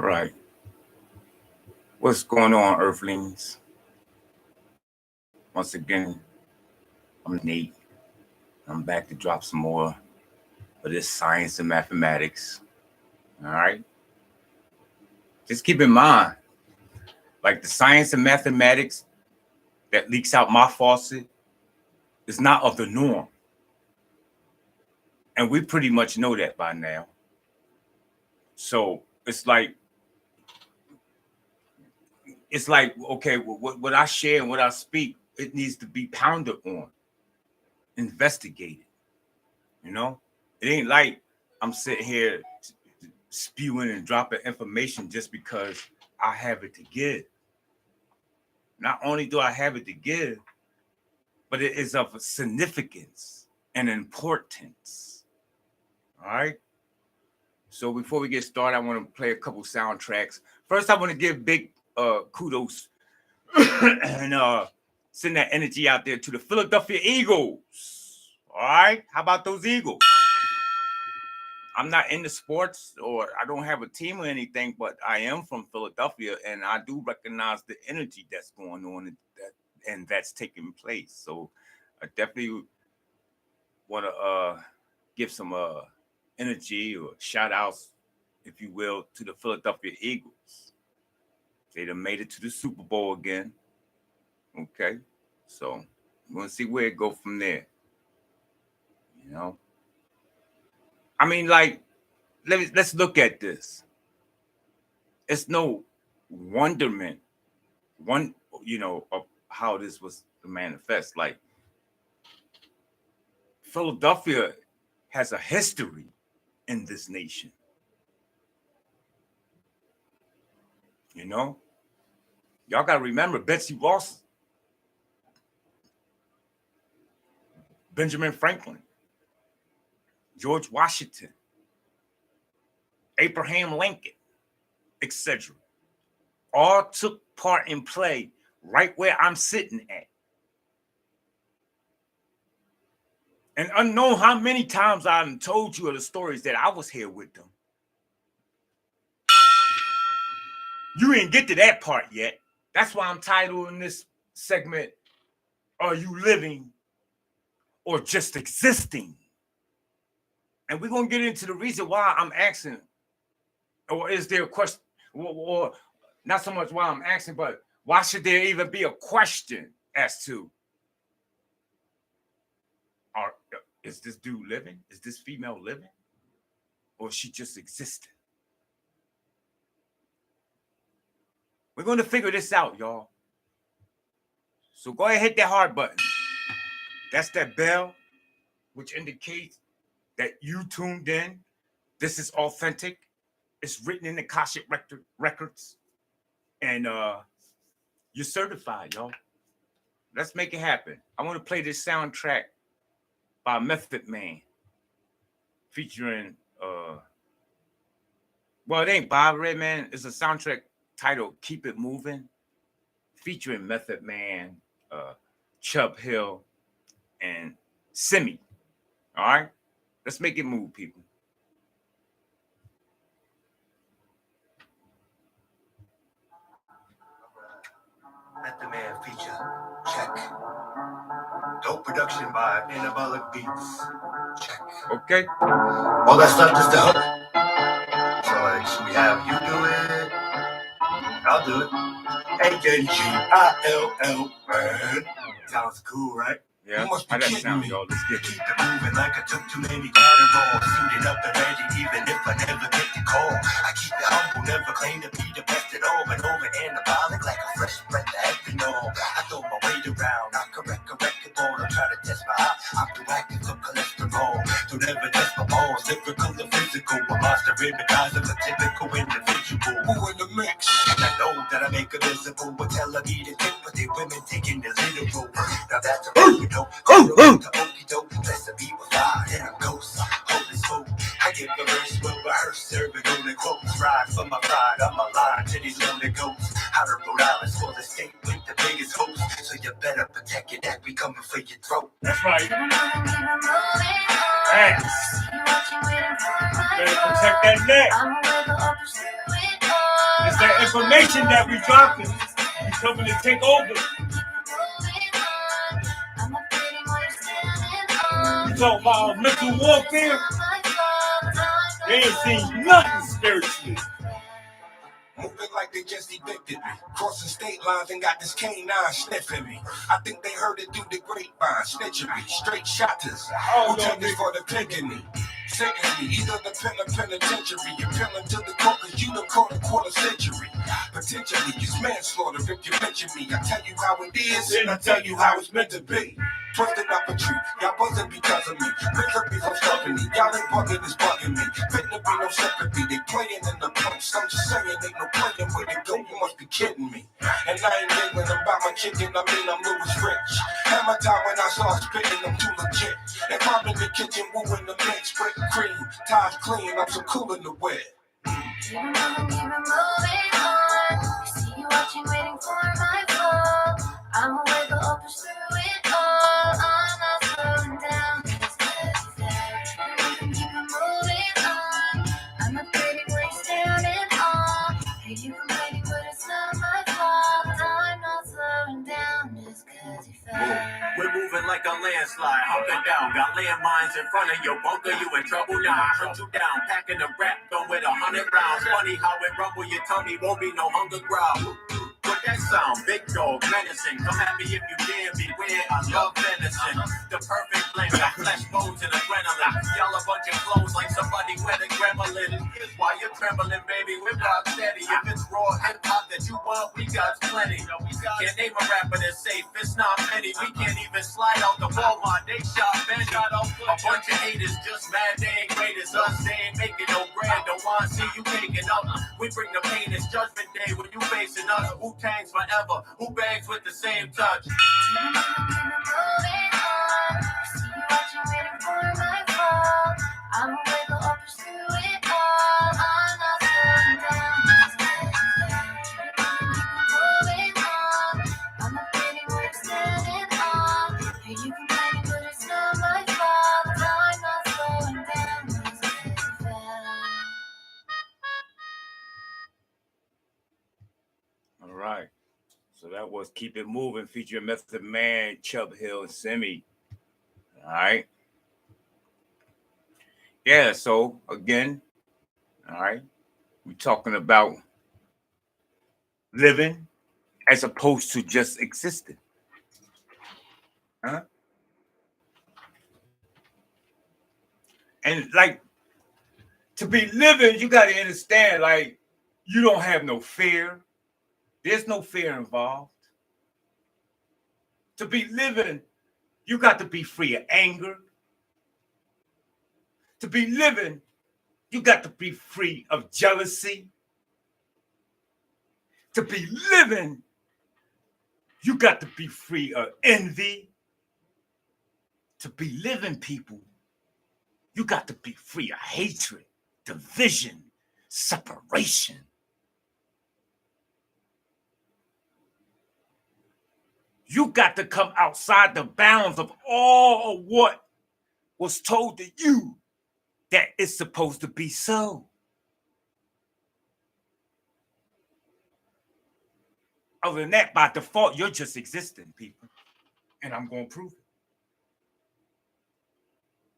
Right. What's going on, Earthlings? Once again, I'm Nate. I'm back to drop some more of this science and mathematics. All right. Just keep in mind, like the science and mathematics that leaks out my faucet is not of the norm. And we pretty much know that by now. So it's like okay, what I share and what I speak, it needs to be pounded on, investigated. You know, it ain't like I'm sitting here spewing and dropping information just because I have it to give. Not only do I have it to give, but it is of significance and importance. All right. So before we get started, I want to play a couple soundtracks. First, I want to give big kudos and send that energy out there to the Philadelphia Eagles. All right. How about those Eagles? I'm not into sports or I don't have a team or anything, but I am from Philadelphia and I do recognize the energy that's going on and that's taking place. So I definitely want to give some energy or shout outs, if you will, to the Philadelphia Eagles. They done made it to the Super Bowl again. Okay. So we're going to see where it go from there. You know? I mean, like, let's look at this. It's no wonderment, of how this was to manifest. Like, Philadelphia has a history in this nation. You know, y'all got to remember Betsy Ross, Benjamin Franklin, George Washington, Abraham Lincoln, etc. All took part in play right where I'm sitting at. And unknown how many times I've told you of the stories that I was here with them. You didn't get to that part yet. That's why I'm titling this segment, Are You Living or Just Existing? And we're going to get into the reason why I'm asking, or is there a question, or not so much why I'm asking, but why should there even be a question as to, is this dude living? Is this female living? Or is she just existing? We're going to figure this out, y'all. So go ahead and hit that heart button. That's that bell, which indicates that you tuned in. This is authentic. It's written in the Akashic Records. And you're certified, y'all. Let's make it happen. I want to play this soundtrack by Method Man, featuring well, it ain't Bob Redman. It's a soundtrack titled Keep It Moving, featuring Method Man, Chubb Hill, and Simi. All right? Let's make it move, people. Method Man feature. Check. Dope production by Anabolic Beats. Check. Okay. All that stuff just to hook. So, like, should we have you do it? I'll do it. ANGILL, man. Sounds cool, right? Yeah, how that sound, y'all? Let's get it. Keep it moving like I took too many Adderall. Suited up and ready, even if I never get the call. I keep it humble, never claim to be the best at all. But over anabolic like a fresh breath of ethanol. I throw my weight around, I correct the ball. I'm trying to test my eye, I'm too active for cholesterol. Don't ever test my balls, lyrical or physical. A monster in the guise of a typical individual. Who in the mix? And I know that I make a visible. What tell I need a tip, but they women taking the literal. Now that's a you know. Bless the be with God and I'm ghost. Holy smoke, I give a verse, will rehearse, serving on the quotes. Ride for my pride, I'm alive to these lonely goats. Out of Rhode Island, for the state with the biggest host. So you better protect your neck, we coming for your throat. That's right. Thanks. Better protect that neck. information that we dropping. We coming to take over. You talk about mental warfare. They ain't seen nothing spiritually. Moving like they just evicted me. Crossing state lines and got this canine sniffing me. I think they heard it through the grapevine, snitching me. Straight shotters. Who take this for the picking Sitting me, either the penitentiary. Appealing to the court cause you done caught a quarter century. Potentially, it's manslaughter if you mention me. I tell you how it is, and I tell you how it's meant to be. Twisted up a tree, y'all buzzing because of me. Misery from stopping me, y'all ain't bugging, it's bugging me. Fitting to be no sympathy, they playing in the post. I'm just saying, ain't no playing with it go, you must be kidding me. And I ain't giggling about my chicken, I mean I'm Louis Rich. Had my time when I saw spitting, I'm too legit. If I'm in the kitchen, wooing the mix, break cream, ties clean, I'm so cool in the wet. Keep it moving on. See you watching, waiting for my fall. I'm awake, but open through it all. I'm not slowing down. Keep it moving on. I'm not waiting, waste down and all. Hey, you complaining, but it's not my fault. I'm not slowing down just 'cause you fell. We're moving like a landslide, hunker down. Got landmines in front of your bunker, you in trouble now. Hunt you down, packing the rap gun with 100 rounds. Funny how it rumble your tummy, won't be no hunger growl. What that sound? Big dog, menacing. Come at me if you dare, beware. I love venison. The perfect blend of flesh, bones, and adrenaline. Y'all a bunch of clothes like somebody wet a gremlin. Here's why you're trembling, baby. We're rock steady. If it's raw hip hop that you want, we got plenty. Can't name a rapper that's safe. It's not many. We can't even slide out the Walmart. They shot Benny. A bunch of haters just mad they ain't great as us. They ain't making no bread. Don't want to see you taking up. We bring the pain. It's Judgment Day when you facing us. Wu-Tang's forever. Who bangs with the same touch? Keep it moving on. See you watching, waiting for my fall. I'm awake, but open through it all. I'm not slowing down. Keep it moving on. I'm not waiting, we're standing on. Hey, you complaining, but it's not my fault. I'm not slowing down just 'cause you fell. All right. So that was Keep It Moving featuring Method Man, Chubb Hill, and Simi. All right. Yeah, so again, all right, we're talking about living as opposed to just existing. Huh? And like to be living, you got to understand, like, you don't have no fear. There's no fear involved. To be living, you got to be free of anger. To be living, you got to be free of jealousy. To be living, you got to be free of envy. To be living, people, you got to be free of hatred, division, separation. You got to come outside the bounds of all of what was told to you that it's supposed to be so. Other than that, by default, you're just existing, people. And I'm going to prove it.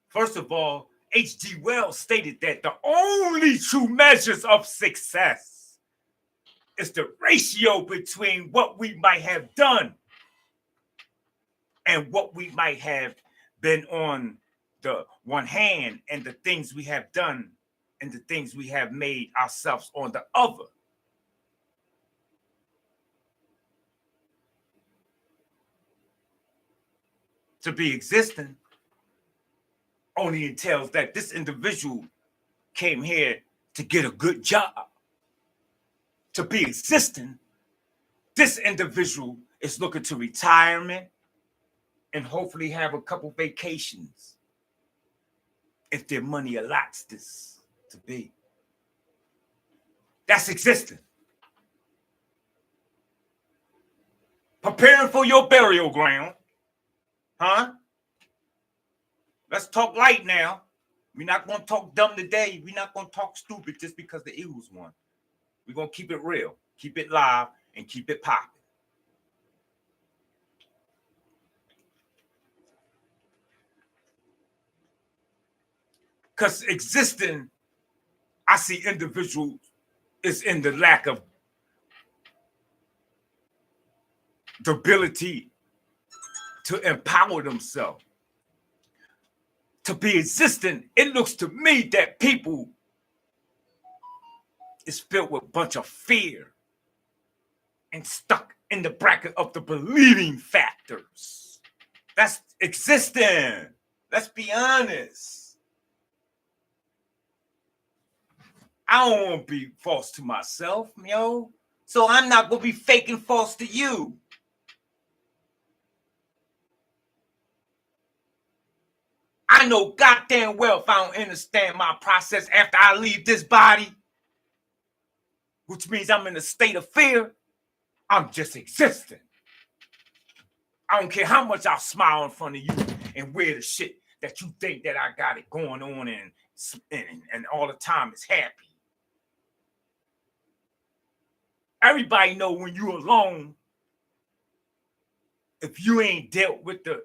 First of all, H.G. Wells stated that the only true measures of success is the ratio between what we might have done and what we might have been on the one hand, and the things we have done and the things we have made ourselves on the other. To be existing only entails that this individual came here to get a good job. To be existing, this individual is looking to retirement and hopefully have a couple vacations if their money allots this to be. That's existing. Preparing for your burial ground. Huh? Let's talk light now. We're not going to talk dumb today. We're not going to talk stupid just because the Eagles won. We're going to keep it real. keep it live, and keep it popping. Because existing, I see individuals is in the lack of the ability to empower themselves. To be existing, it looks to me that people is filled with a bunch of fear and stuck in the bracket of the believing factors. That's existing. Let's be honest. I don't want to be false to myself, yo. So I'm not going to be faking false to you. I know goddamn well if I don't understand my process after I leave this body, which means I'm in a state of fear, I'm just existing. I don't care how much I smile in front of you and wear the shit that you think that I got it going on and all the time is happy. Everybody know when you're alone, if you ain't dealt with the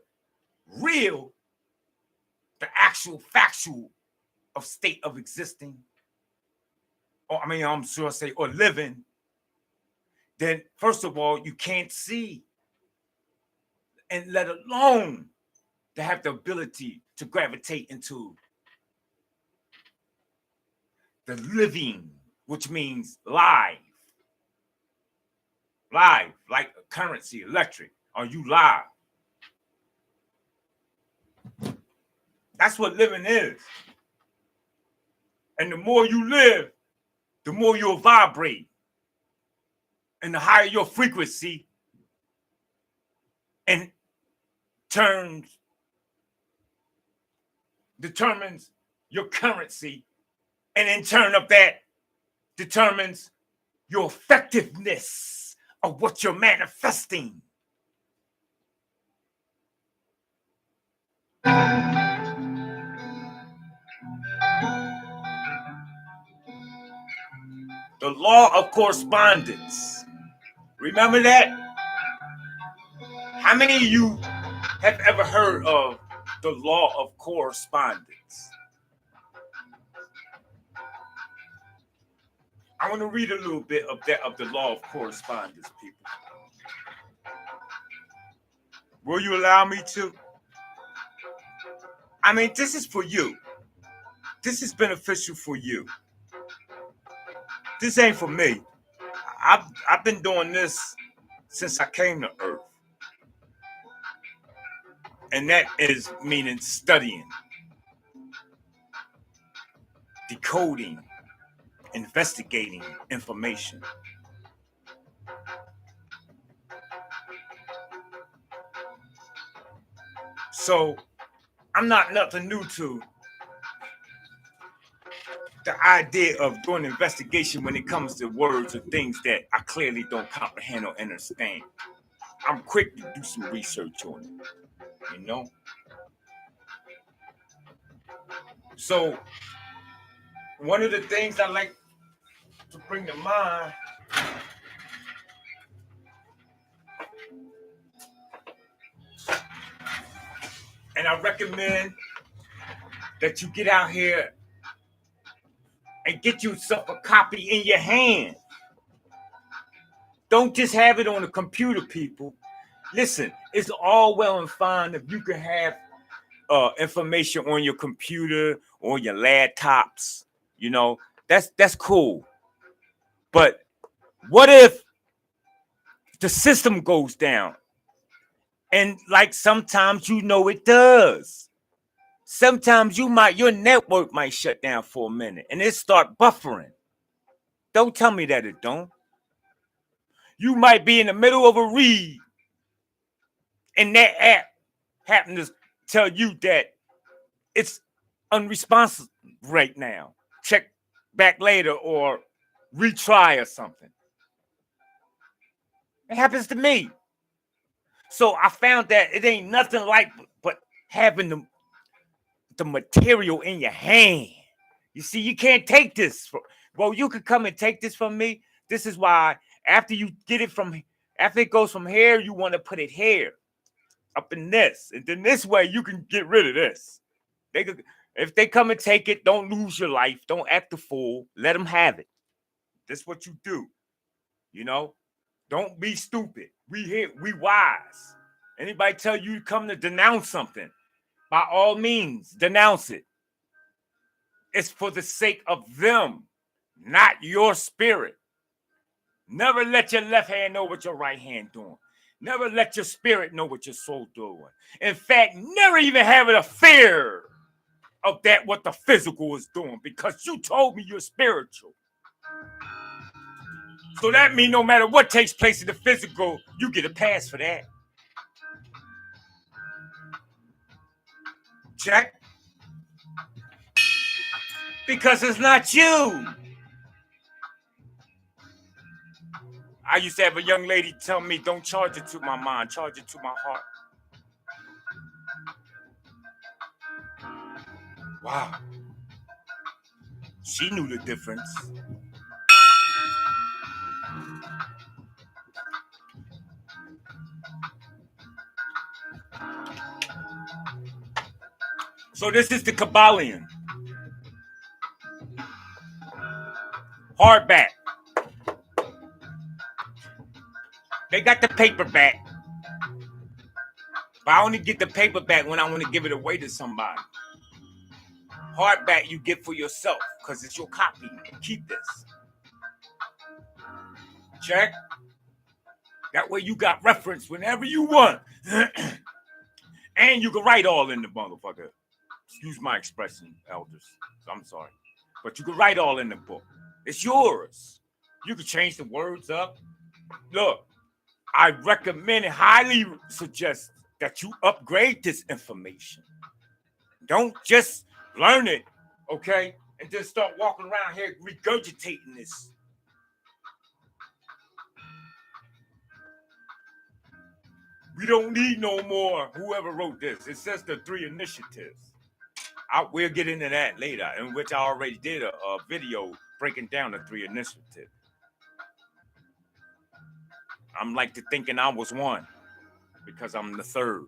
real, the actual factual of state of existing, or I'm sure I say, or living, then first of all, you can't see, and let alone to have the ability to gravitate into the living, which means live, like a currency, electric. Are you live? That's what living is. And the more you live, the more you'll vibrate. And the higher your frequency and determines your currency. And in turn of that determines your effectiveness of what you're manifesting. The law of correspondence. Remember that? How many of you have ever heard of the law of correspondence? I want to read a little bit of the law of correspondence, people. Will you allow me to? I mean, this is for you. This is beneficial for you. This ain't for me. I've been doing this since I came to Earth. And that is meaning studying, decoding, investigating information. So I'm not nothing new to the idea of doing investigation when it comes to words or things that I clearly don't comprehend or understand. I'm quick to do some research on it, you know? So one of the things I like to bring to mind and I recommend that you get out here and get yourself a copy in your hand. Don't just have it on the computer, people. Listen, it's all well and fine if you can have information on your computer or your laptops. You know, that's cool. But what if the system goes down? And like sometimes it does. Sometimes your network might shut down for a minute and it start buffering. Don't tell me that it don't. You might be in the middle of a read and that app happen to tell you that it's unresponsive right now. Check back later or retry or something. It happens to me. So I found that it ain't nothing like but having the material in your hand. You see, you can't take this. Well, you could come and take this from me. This is why After you get it from, after it goes from here, you want to put it here, up in this, and then this way you can get rid of this. They could, if they come and take it, don't lose your life. Don't act the fool. Let them have it. That's what you do. You know, don't be stupid. We here, we wise. Anybody tell you to come to denounce something, by all means, denounce it. It's for the sake of them, not your spirit. Never let your left hand know what your right hand doing. Never let your spirit know what your soul doing. In fact, never even have a fear of that, what the physical is doing, because you told me you're spiritual. So that means no matter what takes place in the physical, you get a pass for that. Check. Because it's not you. I used to have a young lady tell me, don't charge it to my mind, charge it to my heart. Wow. She knew the difference. So this is the Kabbalion. Hardback. They got the paperback. But I only get the paperback when I want to give it away to somebody. Hardback you get for yourself because it's your copy. Keep this. Check. That way you got reference whenever you want. And you can write all in the motherfucker. Excuse my expression, elders. I'm sorry. But you can write all in the book. It's yours. You can change the words up. Look, I recommend and highly suggest that you upgrade this information. Don't just learn it, okay? And just start walking around here regurgitating this. We don't need no more whoever wrote this. It says the 3 initiatives. We'll get into that later, in which I already did a video breaking down the 3 initiatives. I'm like to thinking I was one because I'm the 3rd.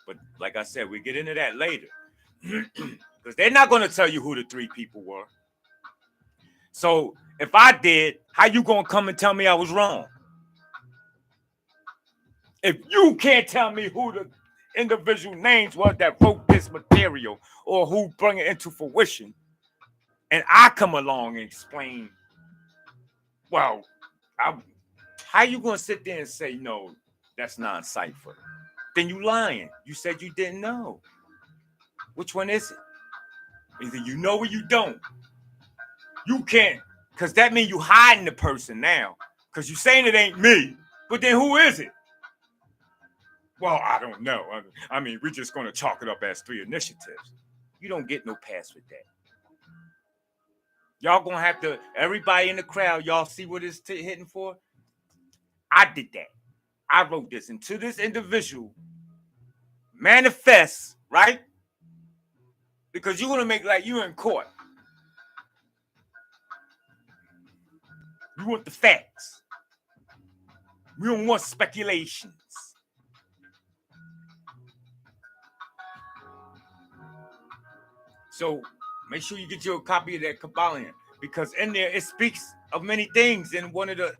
But like I said, we get into that later. Because they're not going to tell you who the 3 people were. So if I did, how you going to come and tell me I was wrong? If you can't tell me who the individual names were that wrote this material or who bring it into fruition, and I come along and explain, well, how you going to sit there and say, no, that's non-cipher? Then you lying. You said you didn't know. Which one is it? Either you know or you don't. You can't, because that means you hiding the person now. Because you saying it ain't me. But then who is it? Well, I don't know. I mean, we're just going to chalk it up as 3 initiatives. You don't get no pass with that. Y'all going to have to, everybody in the crowd, y'all see what it's hitting for? I did that. I wrote this. And to this individual, manifest, right? Because you're going to make like you in court. You want the facts. We don't want speculations. So make sure you get your copy of that Kabbalion, because in there it speaks of many things. And one of the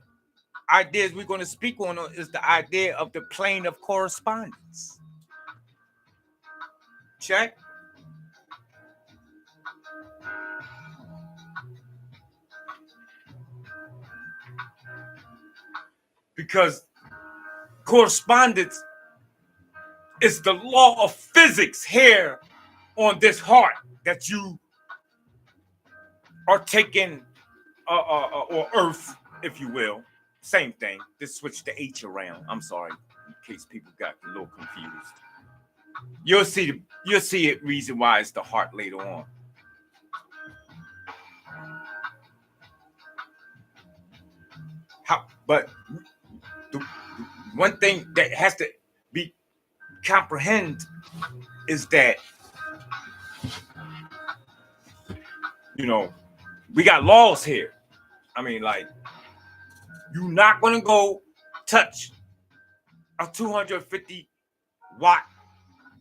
ideas we're going to speak on is the idea of the plane of correspondence. Check. Because correspondence is the law of physics here on this heart that you are taking, or Earth, if you will. Same thing. Just switch the H around. I'm sorry, in case people got a little confused. You'll see it. Reason why it's the heart later on. But the one thing that has to be comprehended is that, you know, we got laws here. I mean, like, You're not going to go touch a 250-watt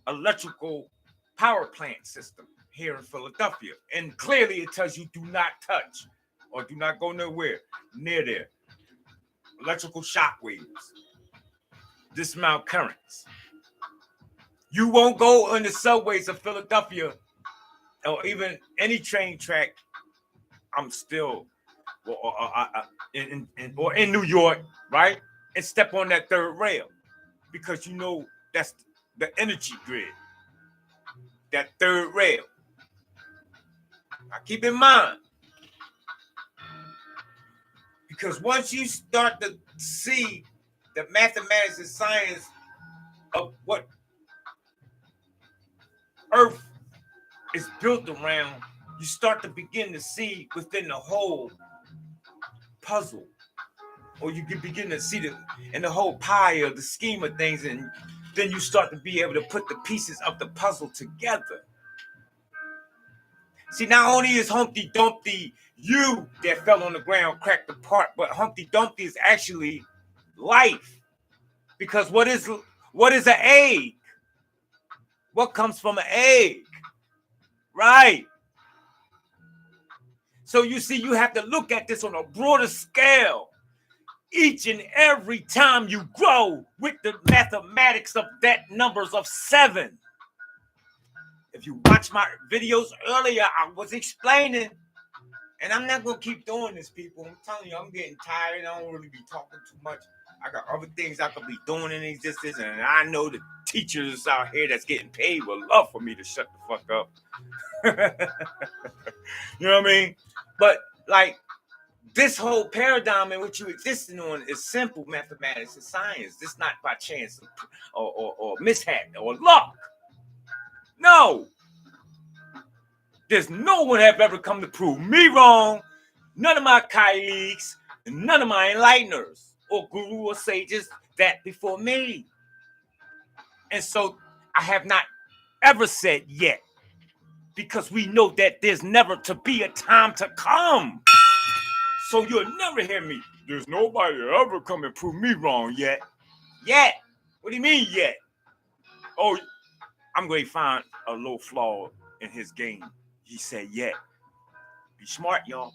electrical power plant system here in Philadelphia. And clearly it tells you do not touch or do not go nowhere near there. Electrical shock waves, dismount currents. You won't go on the subways of Philadelphia or even any train track. I'm still in New York, right? And step on that third rail because you know that's the energy grid. That third rail. Now keep in mind, because once you start to see the mathematics and science of what Earth is built around, you start to begin to see within the whole puzzle, or you can begin to see the whole pie of the scheme of things, and then you start to be able to put the pieces of the puzzle together. See, not only is Humpty Dumpty you that fell on the ground, cracked apart, but Humpty Dumpty is actually life. Because what is an egg? What comes from an egg? Right. So you see, you have to look at this on a broader scale. Each and every time you grow with the mathematics of that numbers of 7. If you watch my videos earlier, I was explaining, and I'm not going to keep doing this, people. I'm telling you, I'm getting tired. I don't really be talking too much. I got other things I could be doing in existence, and I know the teachers out here that's getting paid would love for me to shut the fuck up. You know what I mean? But, like, this whole paradigm in which you existing on is simple mathematics and science. It's not by chance or mishap or luck. No. There's no one have ever come to prove me wrong. None of my colleagues, and none of my enlighteners or guru or sages that before me. And so I have not ever said yet, because we know that there's never to be a time to come. So you'll never hear me. There's nobody ever come and prove me wrong yet. Yet? What do you mean yet? Oh, I'm going to find a little flaw in his game. He said yet. Be smart, y'all.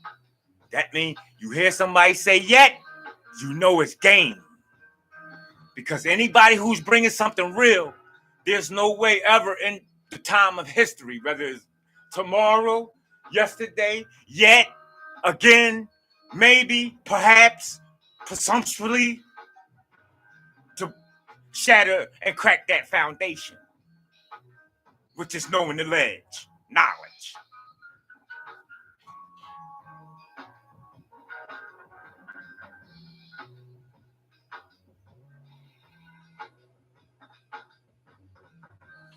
That means you hear somebody say yet, you know it's game. Because anybody who's bringing something real, there's no way ever in the time of history, whether it's tomorrow, yesterday, yet, again, maybe, perhaps, presumptuously, to shatter and crack that foundation, which is knowing the ledge, knowledge.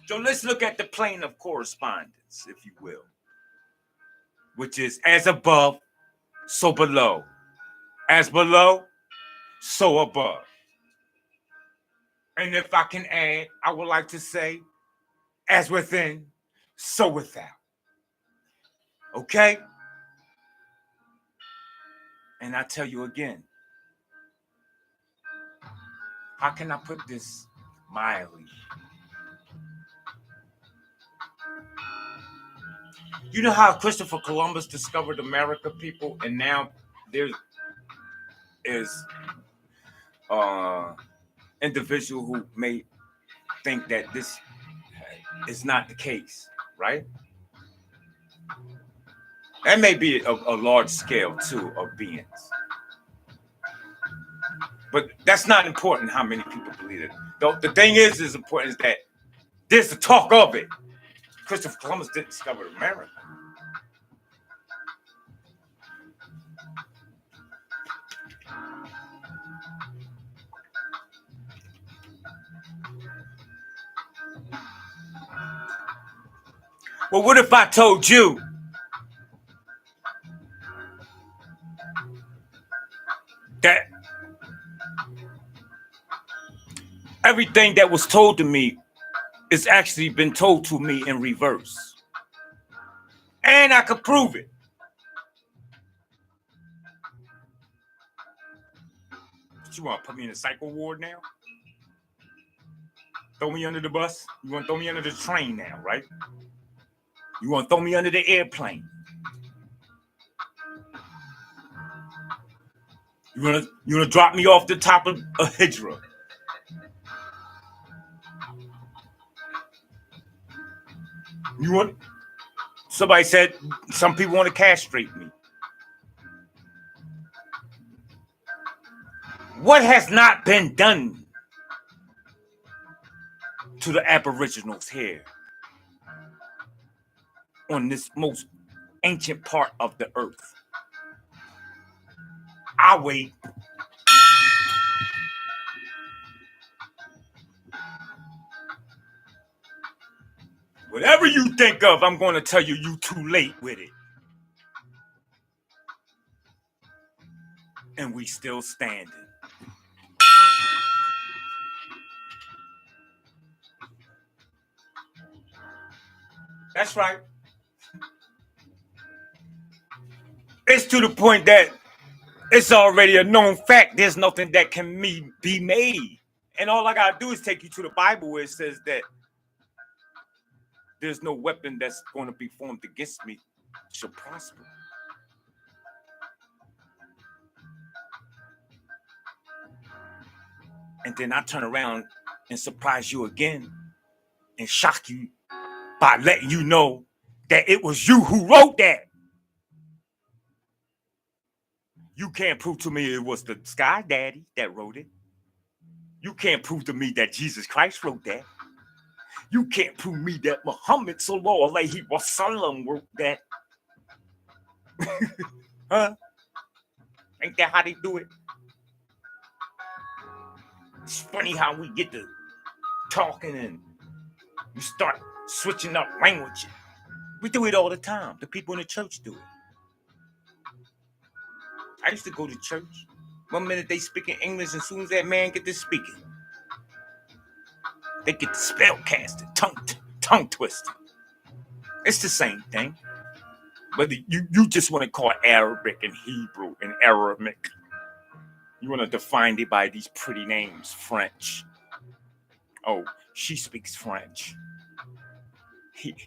So let's look at the plane of correspondence, if you will, which is as above, so below. As below, so above. And if I can add, I would like to say, as within, so without. Okay? And I tell you again, how can I put this mildly? You know how Christopher Columbus discovered America, people, and now there is individual who may think that this is not the case, right? That may be a large scale too of beings, but that's not important. How many people believe it? The thing is important is that there's the talk of it. Christopher Columbus didn't discover America. Well, what if I told you that everything that was told to me is actually been told to me in reverse? And I could prove it. What you want? Put me in a psycho ward now? Throw me under the bus? You want to throw me under the train now, right? You want to throw me under the airplane? You want to drop me off the top of a hydra? You want? Somebody said some people want to castrate me. What has not been done to the Aboriginals here on this most ancient part of the earth? I wait. Whatever you think of, I'm going to tell you you too late with it. And we still standing. That's right. It's to the point that it's already a known fact. There's nothing that can be made. And all I got to do is take you to the Bible where it says that there's no weapon that's going to be formed against me shall prosper. And then I turn around and surprise you again and shock you by letting you know that it was you who wrote that. You can't prove to me it was the Sky Daddy that wrote it. You can't prove to me that Jesus Christ wrote that. You can't prove me that Muhammad Sallallahu Alaihi Wasallam wrote that. Huh? Ain't that how they do it? It's funny how we get to talking and we start switching up language. We do it all the time. The people in the church do it. I used to go to church. 1 minute they speaking English, and as soon as that man get to speaking, they get the spell casting, tongue twisting. It's the same thing. But you just want to call it Arabic and Hebrew and Aramaic. You want to define it by these pretty names, French. Oh, she speaks French.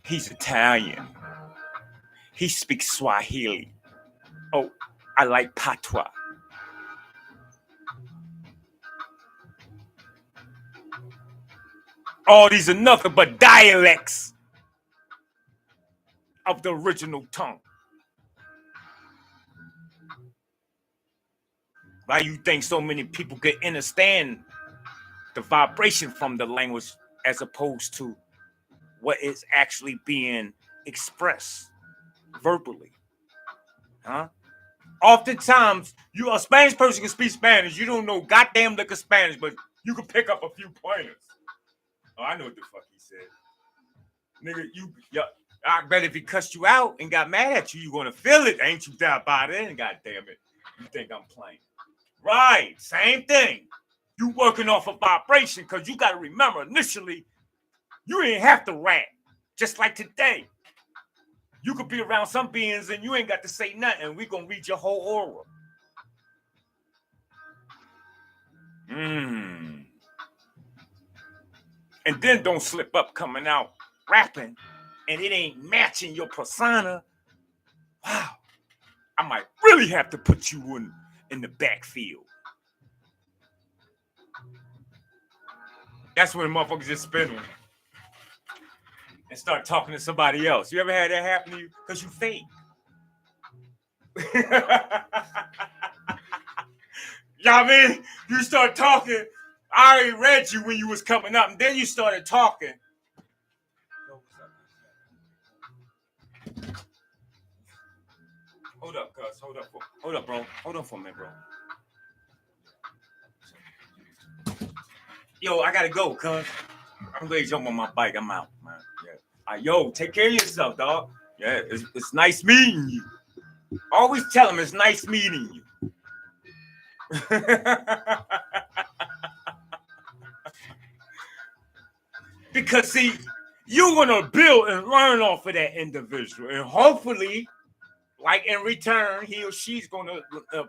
He's Italian. He speaks Swahili. Oh, I like patois. All these are nothing but dialects of the original tongue. Why you think so many people can understand the vibration from the language as opposed to what is actually being expressed verbally? Huh? Oftentimes, a Spanish person can speak Spanish. You don't know goddamn lick of Spanish, but you can pick up a few pointers. Oh, I know what the fuck he said. Nigga, I bet if he cussed you out and got mad at you, you're going to feel it. Ain't you that about it? And goddamn it, you think I'm playing. Right, same thing. You working off a vibration because you got to remember, initially, you ain't have to rap. Just like today. You could be around some beings and you ain't got to say nothing. We going to read your whole aura. And then don't slip up coming out rapping and it ain't matching your persona. Wow. I might really have to put you in the backfield. That's when motherfuckers just spin on and start talking to somebody else. You ever had that happen to you? Because you fake. You know what I mean? You start talking. I already read you when you was coming up, and then you started talking. Hold up, cuz. Hold up, bro. Hold on for a minute, bro. Yo, I gotta go, cuz. I'm ready to jump on my bike. I'm out, man. Yeah. Yo, take care of yourself, dog. Yeah, it's nice meeting you. Always tell him it's nice meeting you. Because, see, you're going to build and learn off of that individual. And hopefully, like in return, he or she's gonna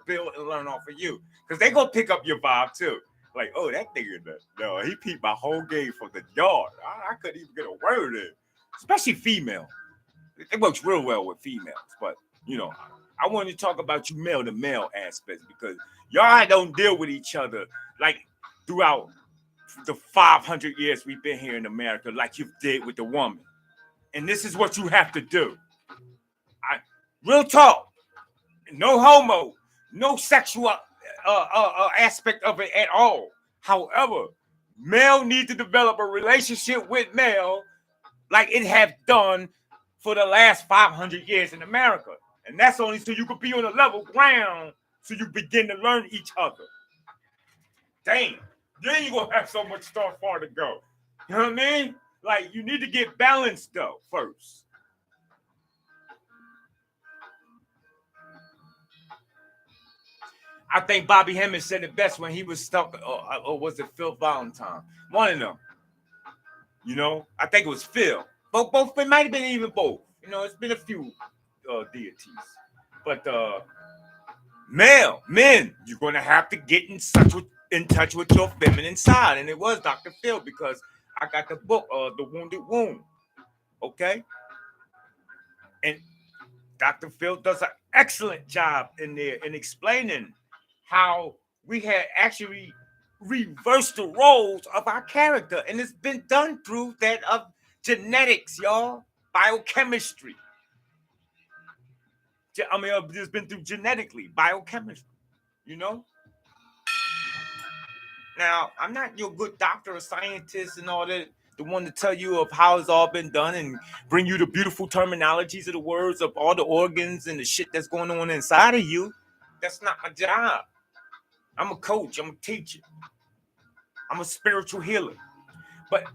build and learn off of you, because they gonna pick up your vibe too. Like, oh, that nigga, no, he peeped my whole game from the yard. I couldn't even get a word in, especially female. It works real well with females, but you know, I want to talk about you male to male aspects, because y'all don't deal with each other like throughout the 500 years we've been here in America, like you did with the woman. And this is what you have to do. Real talk, no homo, no sexual aspect of it at all. However, male need to develop a relationship with male like it have done for the last 500 years in America. And that's only so you could be on a level ground, so you begin to learn each other. Damn, then you're going to have so much stuff far to go. You know what I mean? Like, you need to get balanced, though, first. I think Bobby Hemmings said it best when he was stuck, or was it Phil Valentine? One of them. You know, I think it was Phil. Both, it might have been even both. You know, it's been a few deities. But men, you're going to have to get in touch with your feminine side. And it was Dr. Phil, because I got the book, The Wounded Womb. Okay? And Dr. Phil does an excellent job in there in explaining how we had actually reversed the roles of our character. And it's been done through that of genetics, y'all. Biochemistry. I mean, it's been through genetically, biochemistry, you know? Now, I'm not your good doctor or scientist and all that, the one to tell you of how it's all been done and bring you the beautiful terminologies of the words of all the organs and the shit that's going on inside of you. That's not my job. I'm a coach. I'm a teacher. I'm a spiritual healer. But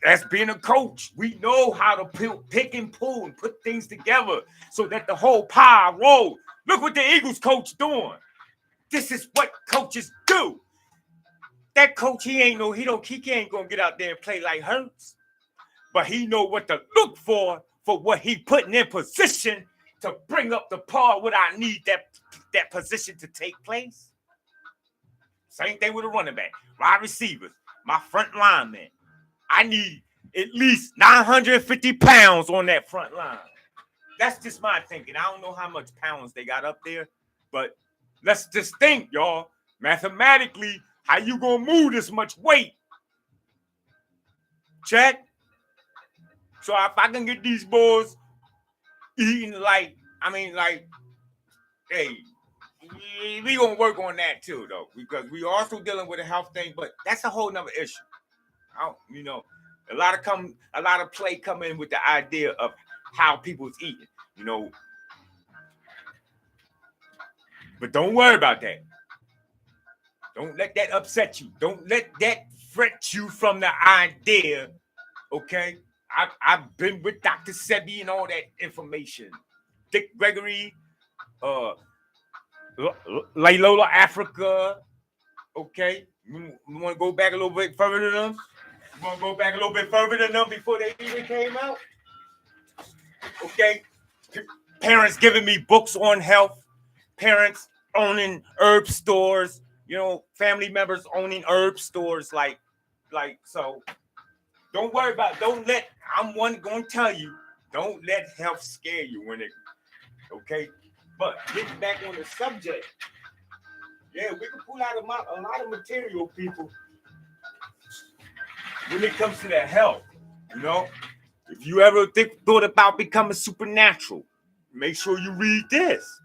as being a coach, we know how to pick and pull and put things together so that the whole pie rolls. Look what the Eagles coach doing. This is what coaches do. That coach, he ain't gonna get out there and play like Hurts, but he know what to look for what he putting in position to bring up the par what I need that position to take place. Same thing with a running back, wide receivers, my front lineman. I need at least 950 pounds on that front line. That's just my thinking. I don't know how much pounds they got up there, but let's just think, y'all. Mathematically, how you gonna move this much weight? Check. So if I can get these boys eating hey, we gonna work on that too, though, because we also dealing with a health thing, but that's a whole nother issue. You know, a lot of play come in with the idea of how people's eating, you know. But don't worry about that. Don't let that upset you. Don't let that fret you from the idea, okay? I've been with Dr. Sebi and all that information. Dick Gregory, Laylola Africa, okay? You want to go back a little bit further than them? You want to go back a little bit further than them before they even came out? Okay? Parents giving me books on health. Parents owning herb stores. You know, family members owning herb stores. Like, so don't worry about it. I'm one going to tell you, don't let health scare you when it, okay? But getting back on the subject, yeah, we can pull out a lot of material, people, when it comes to that health, you know? If you ever thought about becoming supernatural, make sure you read this.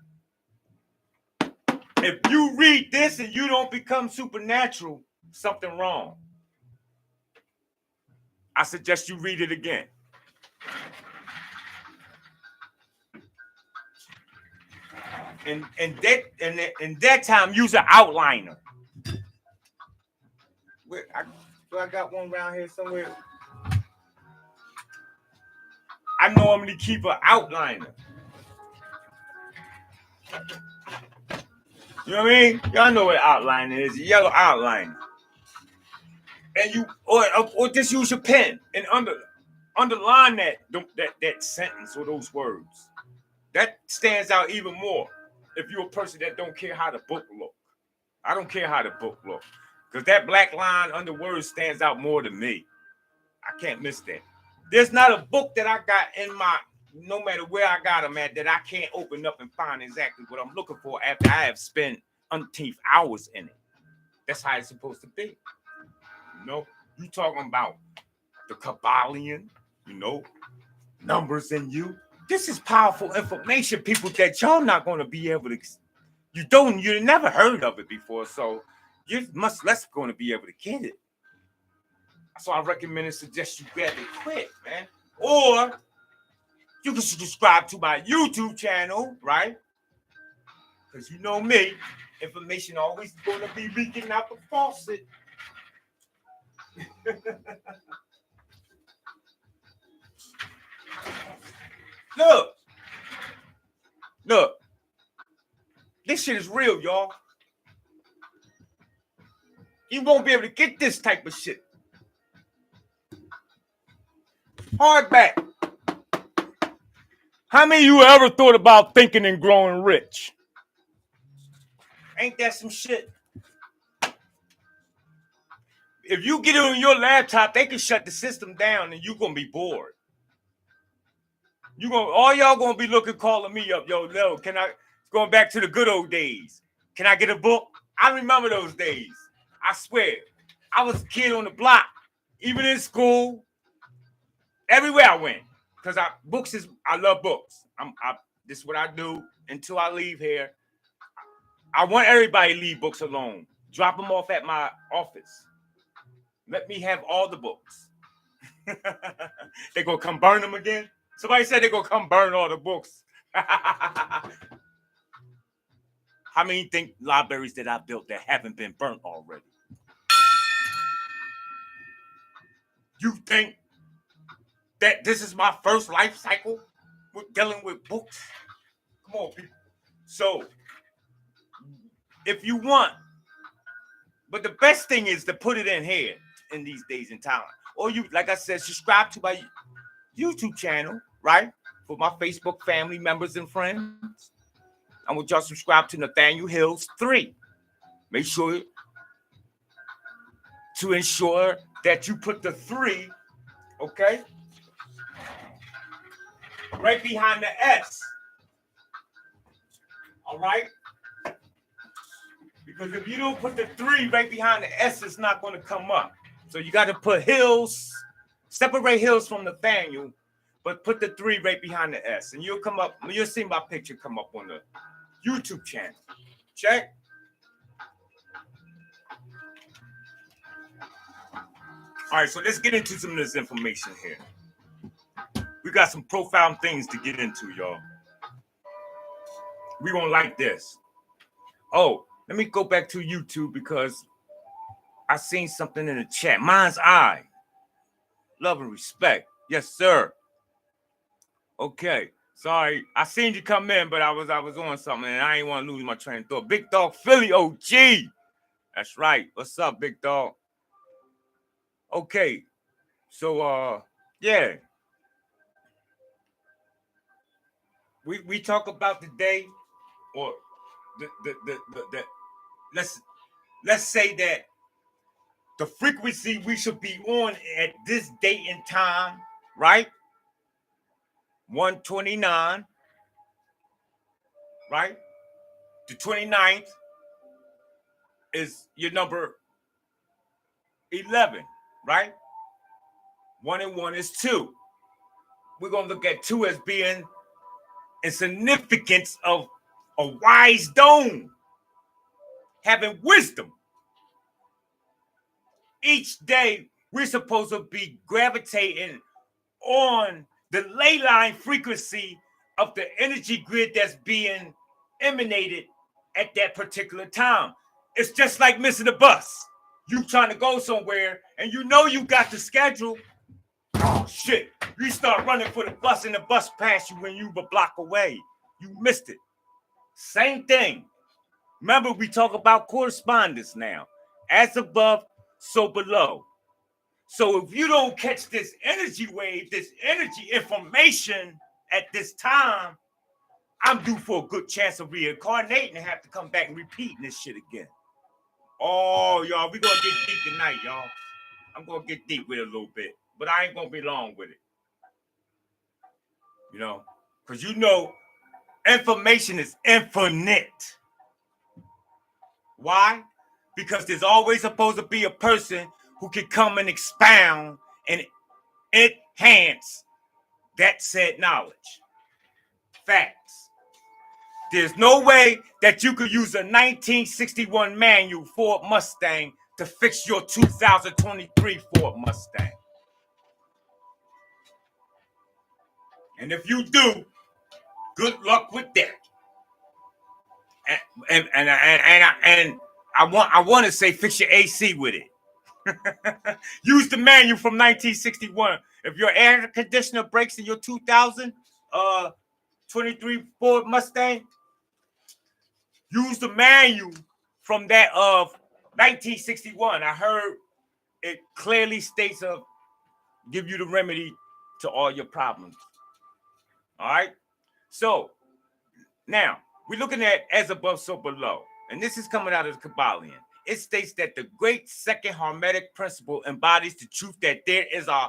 If you read this and you don't become supernatural, something wrong. I suggest you read it again. And that time, use an outliner. I got one around here somewhere. I normally keep an outliner. You know what I mean? Y'all know what an outliner is. A yellow outline. And you or just use your pen and underline that sentence or those words. That stands out even more if you're a person that don't care how the book look. I don't care how the book look. Because that black line under words stands out more to me. I can't miss that. There's not a book that I got in my, no matter where I got them at, that I can't open up and find exactly what I'm looking for after I have spent umpteen hours in it. That's how it's supposed to be. You know, you talking about the Kabbalion, you know, numbers in you. This is powerful information, people, that y'all not going to be able to, you never heard of it before, so you much less going to be able to get it. So I recommend and suggest you grab it quick, man. Or you can subscribe to my YouTube channel, right? Because you know me, information always going to be leaking out the faucet. Look, this shit is real, y'all. You won't be able to get this type of shit. Hardback. How many of you ever thought about thinking and growing rich? Ain't that some shit? If you get it on your laptop, they can shut the system down and you're going to be bored. All y'all going to be calling me up. Yo, going back to the good old days. Can I get a book? I remember those days. I swear. I was a kid on the block. Even in school. Everywhere I went. Because I love books. This is what I do until I leave here. I want everybody to leave books alone. Drop them off at my office. Let me have all the books. They gonna come burn them again? Somebody said they're gonna come burn all the books. How many think libraries that I built that haven't been burnt already? You think that this is my first life cycle with dealing with books? Come on, people. So, if you want, but the best thing is to put it in here in these days and time. Or you, like I said, subscribe to my YouTube channel, right? For my Facebook family members and friends. I want y'all to subscribe to Nathaniel Hills 3. Make sure to ensure that you put the 3, okay, right behind the S. All right? Because if you don't put the 3 right behind the S, it's not going to come up. So you got to put Hills, separate Hills from Nathaniel, but put the 3 right behind the S. And you'll see my picture come up on the YouTube channel. Check. All right, so let's get into some of this information here. We got some profound things to get into, y'all. We gonna like this. Oh, let me go back to YouTube because I seen something in the chat. Mind's eye. Love and respect. Yes, sir. Okay. Sorry. I seen you come in, but I was on something and I ain't want to lose my train of thought. Big Dog Philly OG. That's right. What's up, Big Dog? Okay. So yeah. We talk about the day or the let's say that the frequency we should be on at this date and time, right? 129, right? The 29th is your number 11, right? 1 and 1 is 2. We're going to look at 2 as being a significance of a wise dome, having wisdom. Each day, we're supposed to be gravitating on the ley line frequency of the energy grid that's being emanated at that particular time. It's just like missing a bus. You trying to go somewhere and you know you got the schedule. Oh, shit. You start running for the bus and the bus passed you when you were a block away. You missed it. Same thing. Remember, we talk about correspondence now. As above, so below. So if you don't catch this energy wave, this energy information at this time, I'm due for a good chance of reincarnating and have to come back and repeating this shit again. Oh, y'all, we gonna get deep tonight, y'all. I'm gonna get deep with it a little bit, but I ain't gonna be long with it. You know, because you know, information is infinite. Why? Because there's always supposed to be a person who can come and expound and enhance that said knowledge. Facts. There's no way that you could use a 1961 manual Ford Mustang to fix your 2023 Ford Mustang. And if you do, good luck with that. And I want to say fix your AC with it. Use the manual from 1961. If your air conditioner breaks in your 2023 Ford Mustang, use the manual from that of 1961. I heard it clearly states of give you the remedy to all your problems. All right. So now we're looking at as above, so below. And this is coming out of the Kabbalion. It states that the great second Hermetic principle embodies the truth that there is a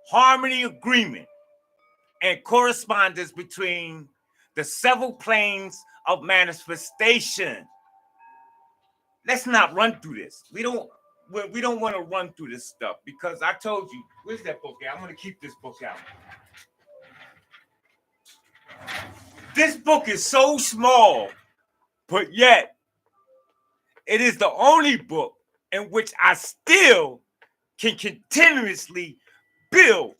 harmony, agreement, and correspondence between the several planes of manifestation. Let's not run through this. We don't want to run through this stuff because I told you, where's that book at? I'm going to keep this book out. This book is so small, but yet it is the only book in which I still can continuously build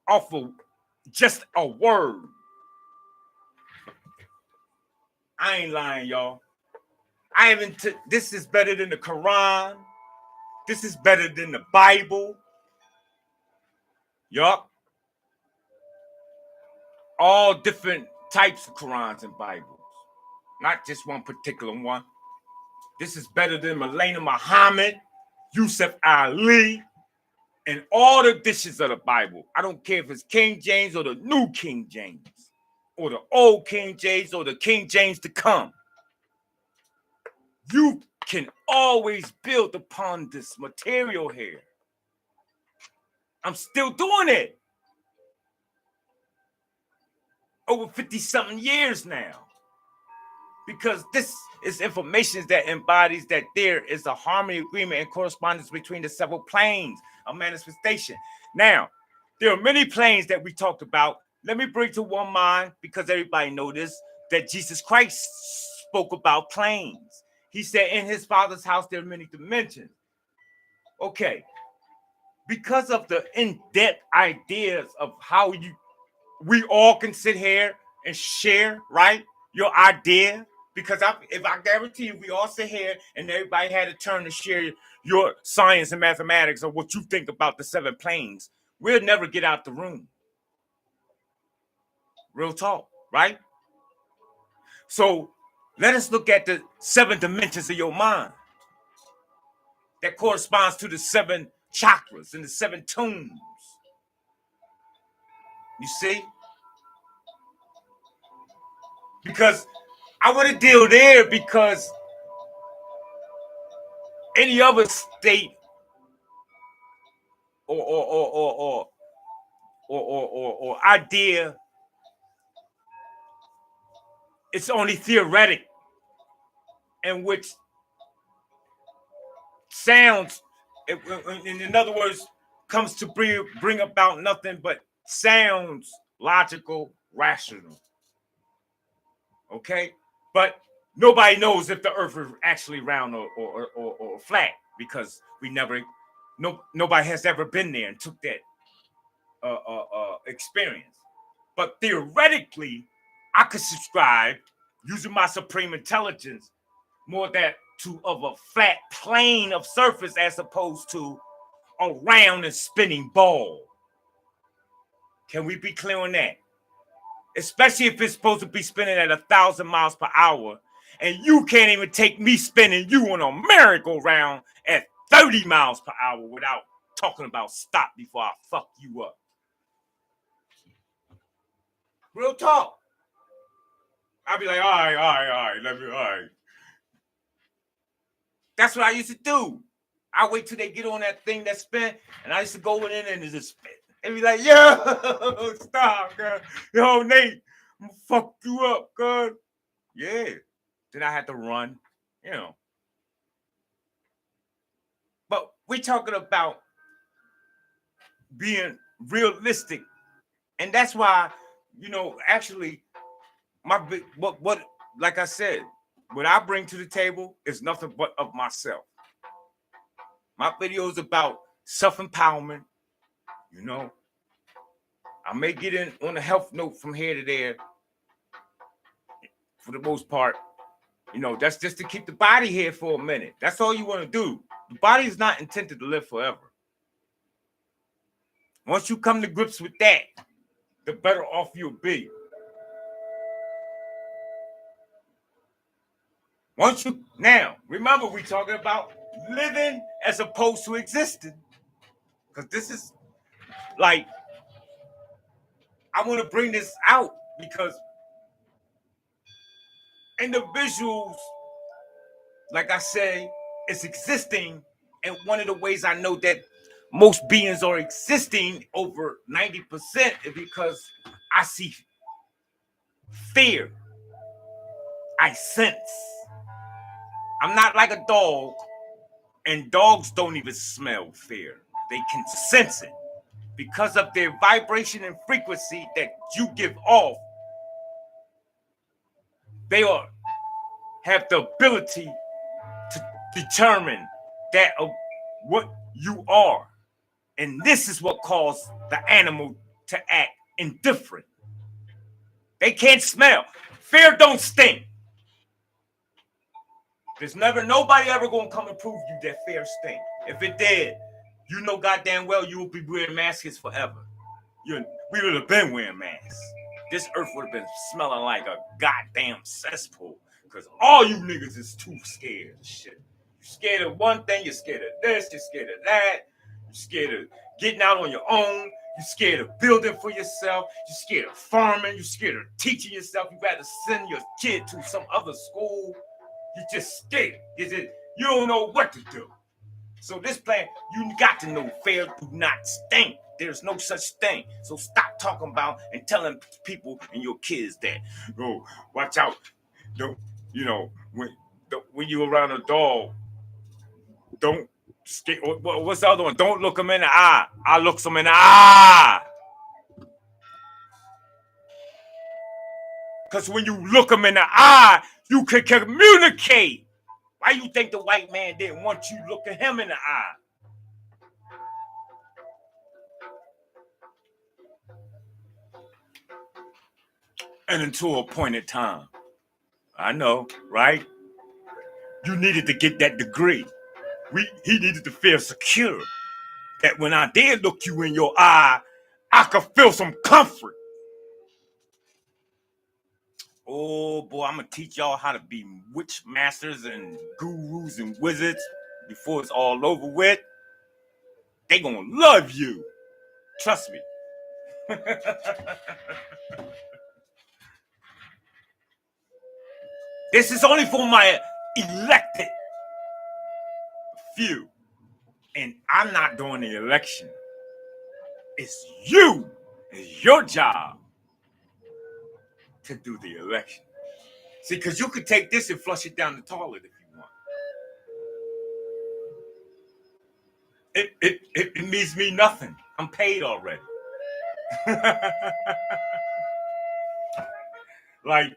off of just a word. I ain't lying, y'all. This is better than the Quran. This is better than the Bible. Yup. All different types of Qurans and Bibles. Not just one particular one. This is better than Maulana Muhammad, Yusuf Ali, and all the editions of the Bible. I don't care if it's King James or the New King James, or the Old King James, or the King James to come. You can always build upon this material here. I'm still doing it. Over 50-something years now. Because this is information that embodies that there is a harmony, agreement, and correspondence between the several planes of manifestation. Now, there are many planes that we talked about. Let me bring to one mind, because everybody knows this, that Jesus Christ spoke about planes. He said in his Father's house there are many dimensions. Okay. Because of the in-depth ideas of how we all can sit here and share, right, your idea. Because if I guarantee you, we all sit here and everybody had a turn to share your science and mathematics or what you think about the seven planes, we'll never get out the room. Real talk, right? So let us look at the seven dimensions of your mind that corresponds to the seven chakras and the seven tombs. You see? Because I want to deal there because any other state or idea, it's only theoretic, in which sounds, in other words, comes to bring about nothing but sounds logical, rational. Okay? But nobody knows if the earth is actually round or flat, because nobody has ever been there and took that experience. But theoretically, I could subscribe using my supreme intelligence more of a flat plane of surface as opposed to a round and spinning ball. Can we be clear on that? Especially if it's supposed to be spinning at 1,000 miles per hour, and you can't even take me spinning you on a merry-go-round at 30 miles per hour without talking about stop before I fuck you up. Real talk. I'll be like, all right, all right. That's what I used to do. I wait till they get on that thing that spin, and I used to go in and just spin. And be like, yo, stop, girl. Yo, Nate, I'm gonna fuck you up, girl. Yeah. Then I had to run, you know. But we're talking about being realistic. And that's why, you know, actually, what like I said, what I bring to the table is nothing but of myself. My video is about self-empowerment, you know. I may get in on a health note from here to there for the most part. You know, that's just to keep the body here for a minute. That's all you want to do. The body is not intended to live forever. Once you come to grips with that, the better off you'll be. Now, remember, we're talking about living as opposed to existing. Because this is like, I want to bring this out because individuals, like I say, is existing. And one of the ways I know that most beings are existing over 90% is because I see fear. I sense. I'm not like a dog, and dogs don't even smell fear. They can sense it because of their vibration and frequency that you give off. They have the ability to determine that of what you are. And this is what caused the animal to act indifferent. They can't smell. Fear don't stink. There's nobody ever gonna come and prove you that fear stink. If it did, you know goddamn well you would be wearing masks forever. We would have been wearing masks. This earth would have been smelling like a goddamn cesspool. Because all you niggas is too scared of shit. You're scared of one thing, you're scared of this, you're scared of that. You're scared of getting out on your own. You're scared of building for yourself. You're scared of farming. You're scared of teaching yourself. You'd rather send your kid to some other school. You're just scared. You don't know what to do. So this plan, you got to know fear do not stink. There's no such thing. So stop talking about and telling people and your kids that, oh, watch out. Don't, you know, when you're around a dog, don't skate. What's the other one? Don't look them in the eye. I look them in the eye. Because when you look them in the eye, you can communicate. Why you think the white man didn't want you looking him in the eye? And until a point in time, I know, right? You needed to get that degree. He needed to feel secure. That when I did look you in your eye, I could feel some comfort. Oh boy, I'm gonna teach y'all how to be witch masters and gurus and wizards before it's all over with. They gonna love you. Trust me. This is only for my elected few. And I'm not doing the election. It's you. It's your job to do the election. See, because you could take this and flush it down the toilet if you want. It means me nothing. I'm paid already. Like,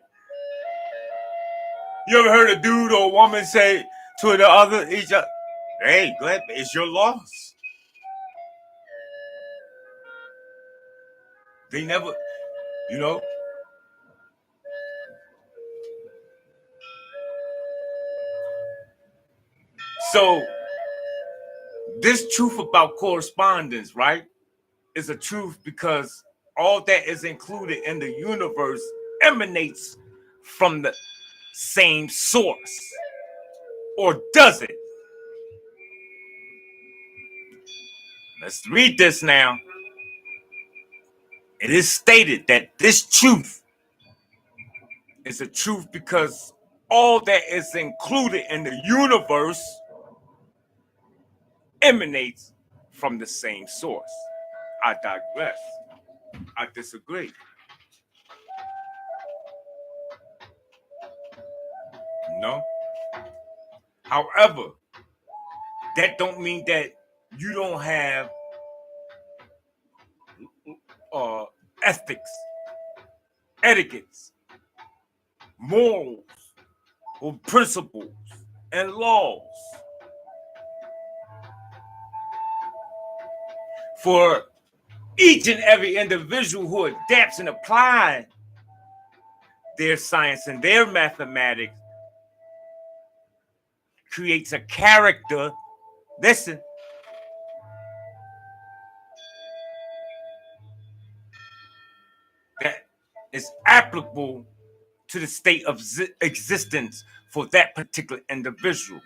you ever heard a dude or a woman say to the other, hey, go ahead, it's your loss. They never, you know. So, this truth about correspondence, right, is a truth because all that is included in the universe emanates from the same source. Or does it? Let's read this now. It is stated that this truth It's a truth because all that is included in the universe emanates from the same source. I digress. I disagree. No. However, that don't mean that you don't have ethics, etiquettes, morals, or principles and laws. For each and every individual who adapts and applies their science and their mathematics creates a character, listen, that is applicable to the state of existence for that particular individual.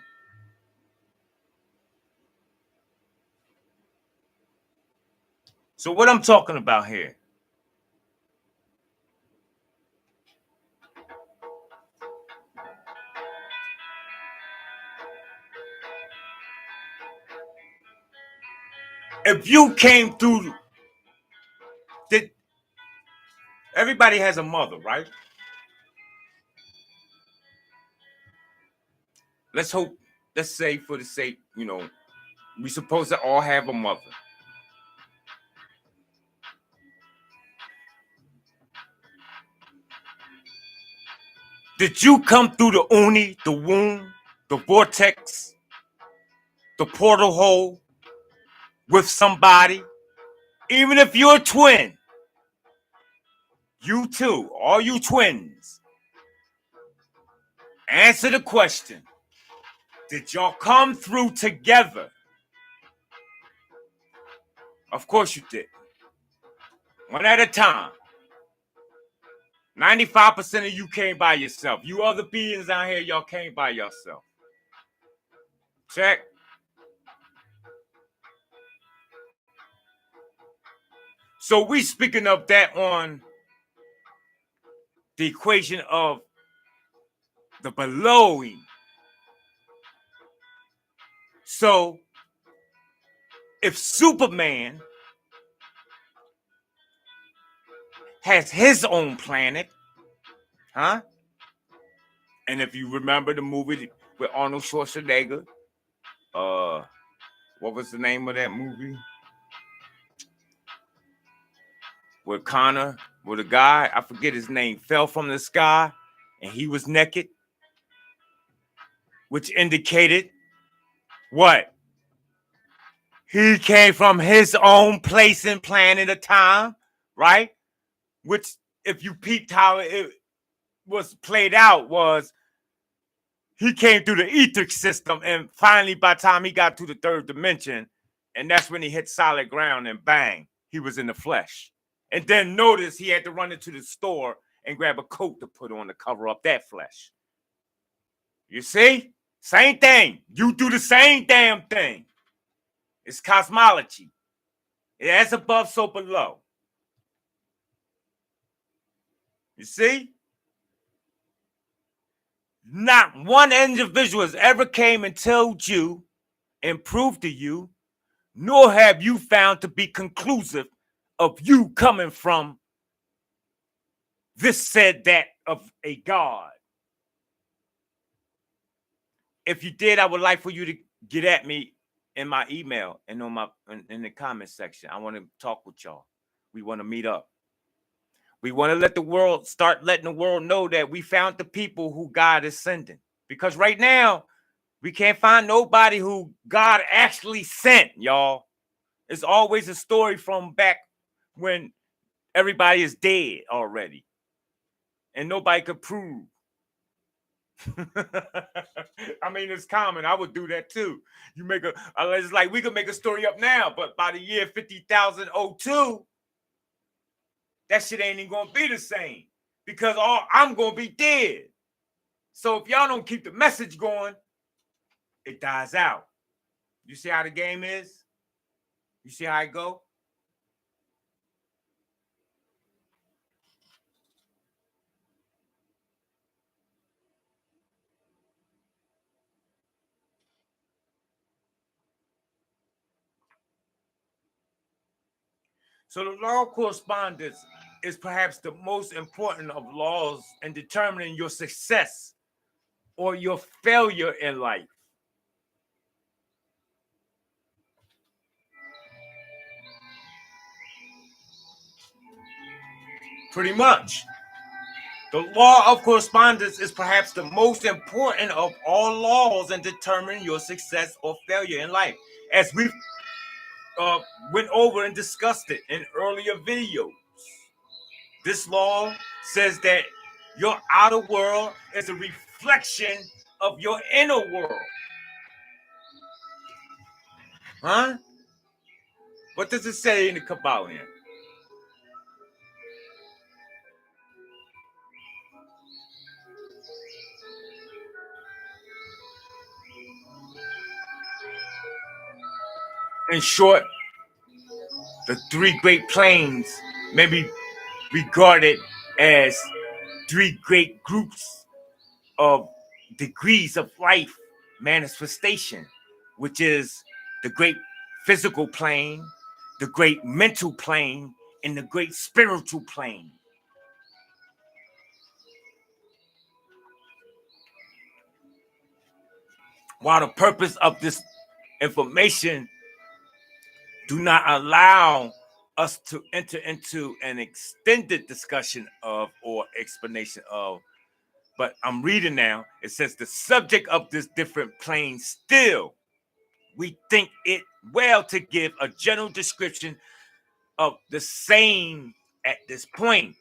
So what I'm talking about here, if you came through, everybody has a mother, right? Let's hope, let's say for the sake, we supposed to all have a mother. Did you come through the uni, the womb, the vortex, the portal hole with somebody? Even if you're a twin, you too, all you twins, answer the question. Did y'all come through together? Of course you did. One at a time. 95% of you came by yourself. You other beings out here, y'all came by yourself. Check. So we speaking of that on the equation of the belowing. So if Superman has his own planet, huh? And if you remember the movie with Arnold Schwarzenegger, what was the name of that movie? With Connor, with a guy, I forget his name, fell from the sky and he was naked, which indicated what? He came from his own place and planet of time, right? Which, if you peeped how it was played out, was he came through the etheric system, and finally, by the time he got to the third dimension, and that's when he hit solid ground, and bang, he was in the flesh. And then notice he had to run into the store and grab a coat to put on to cover up that flesh. You see? Same thing. You do the same damn thing. It's cosmology. As above, so below. You see? Not one individual has ever came and told you and proved to you, nor have you found to be conclusive of you coming from this said that of a God. If you did, I would like for you to get at me in my email and on in the comment section. I want to talk with y'all. We want to meet up. We want to let the world start letting the world know that we found the people who God is sending. Because right now, we can't find nobody who God actually sent, y'all. It's always a story from back when everybody is dead already. And nobody could prove. I mean, it's common. I would do that too. You make it's like we could make a story up now, but by the year 50,002, that shit ain't even gonna be the same because I'm gonna be dead. So if y'all don't keep the message going, it dies out. You see how the game is? You see how it go? So the law of correspondence is perhaps the most important of laws in determining your success or your failure in life. Pretty much. The law of correspondence is perhaps the most important of all laws in determining your success or failure in life. As we went over and discussed it in earlier videos, this law says that your outer world is a reflection of your inner world. Huh? What does it say in the Kabbalion? In short, the three great planes may be regarded as three great groups of degrees of life manifestation, which is the great physical plane, the great mental plane, and the great spiritual plane. While the purpose of this information do not allow us to enter into an extended discussion of or explanation of, but I'm reading now, it says the subject of this different plane still, we think it well to give a general description of the same at this point.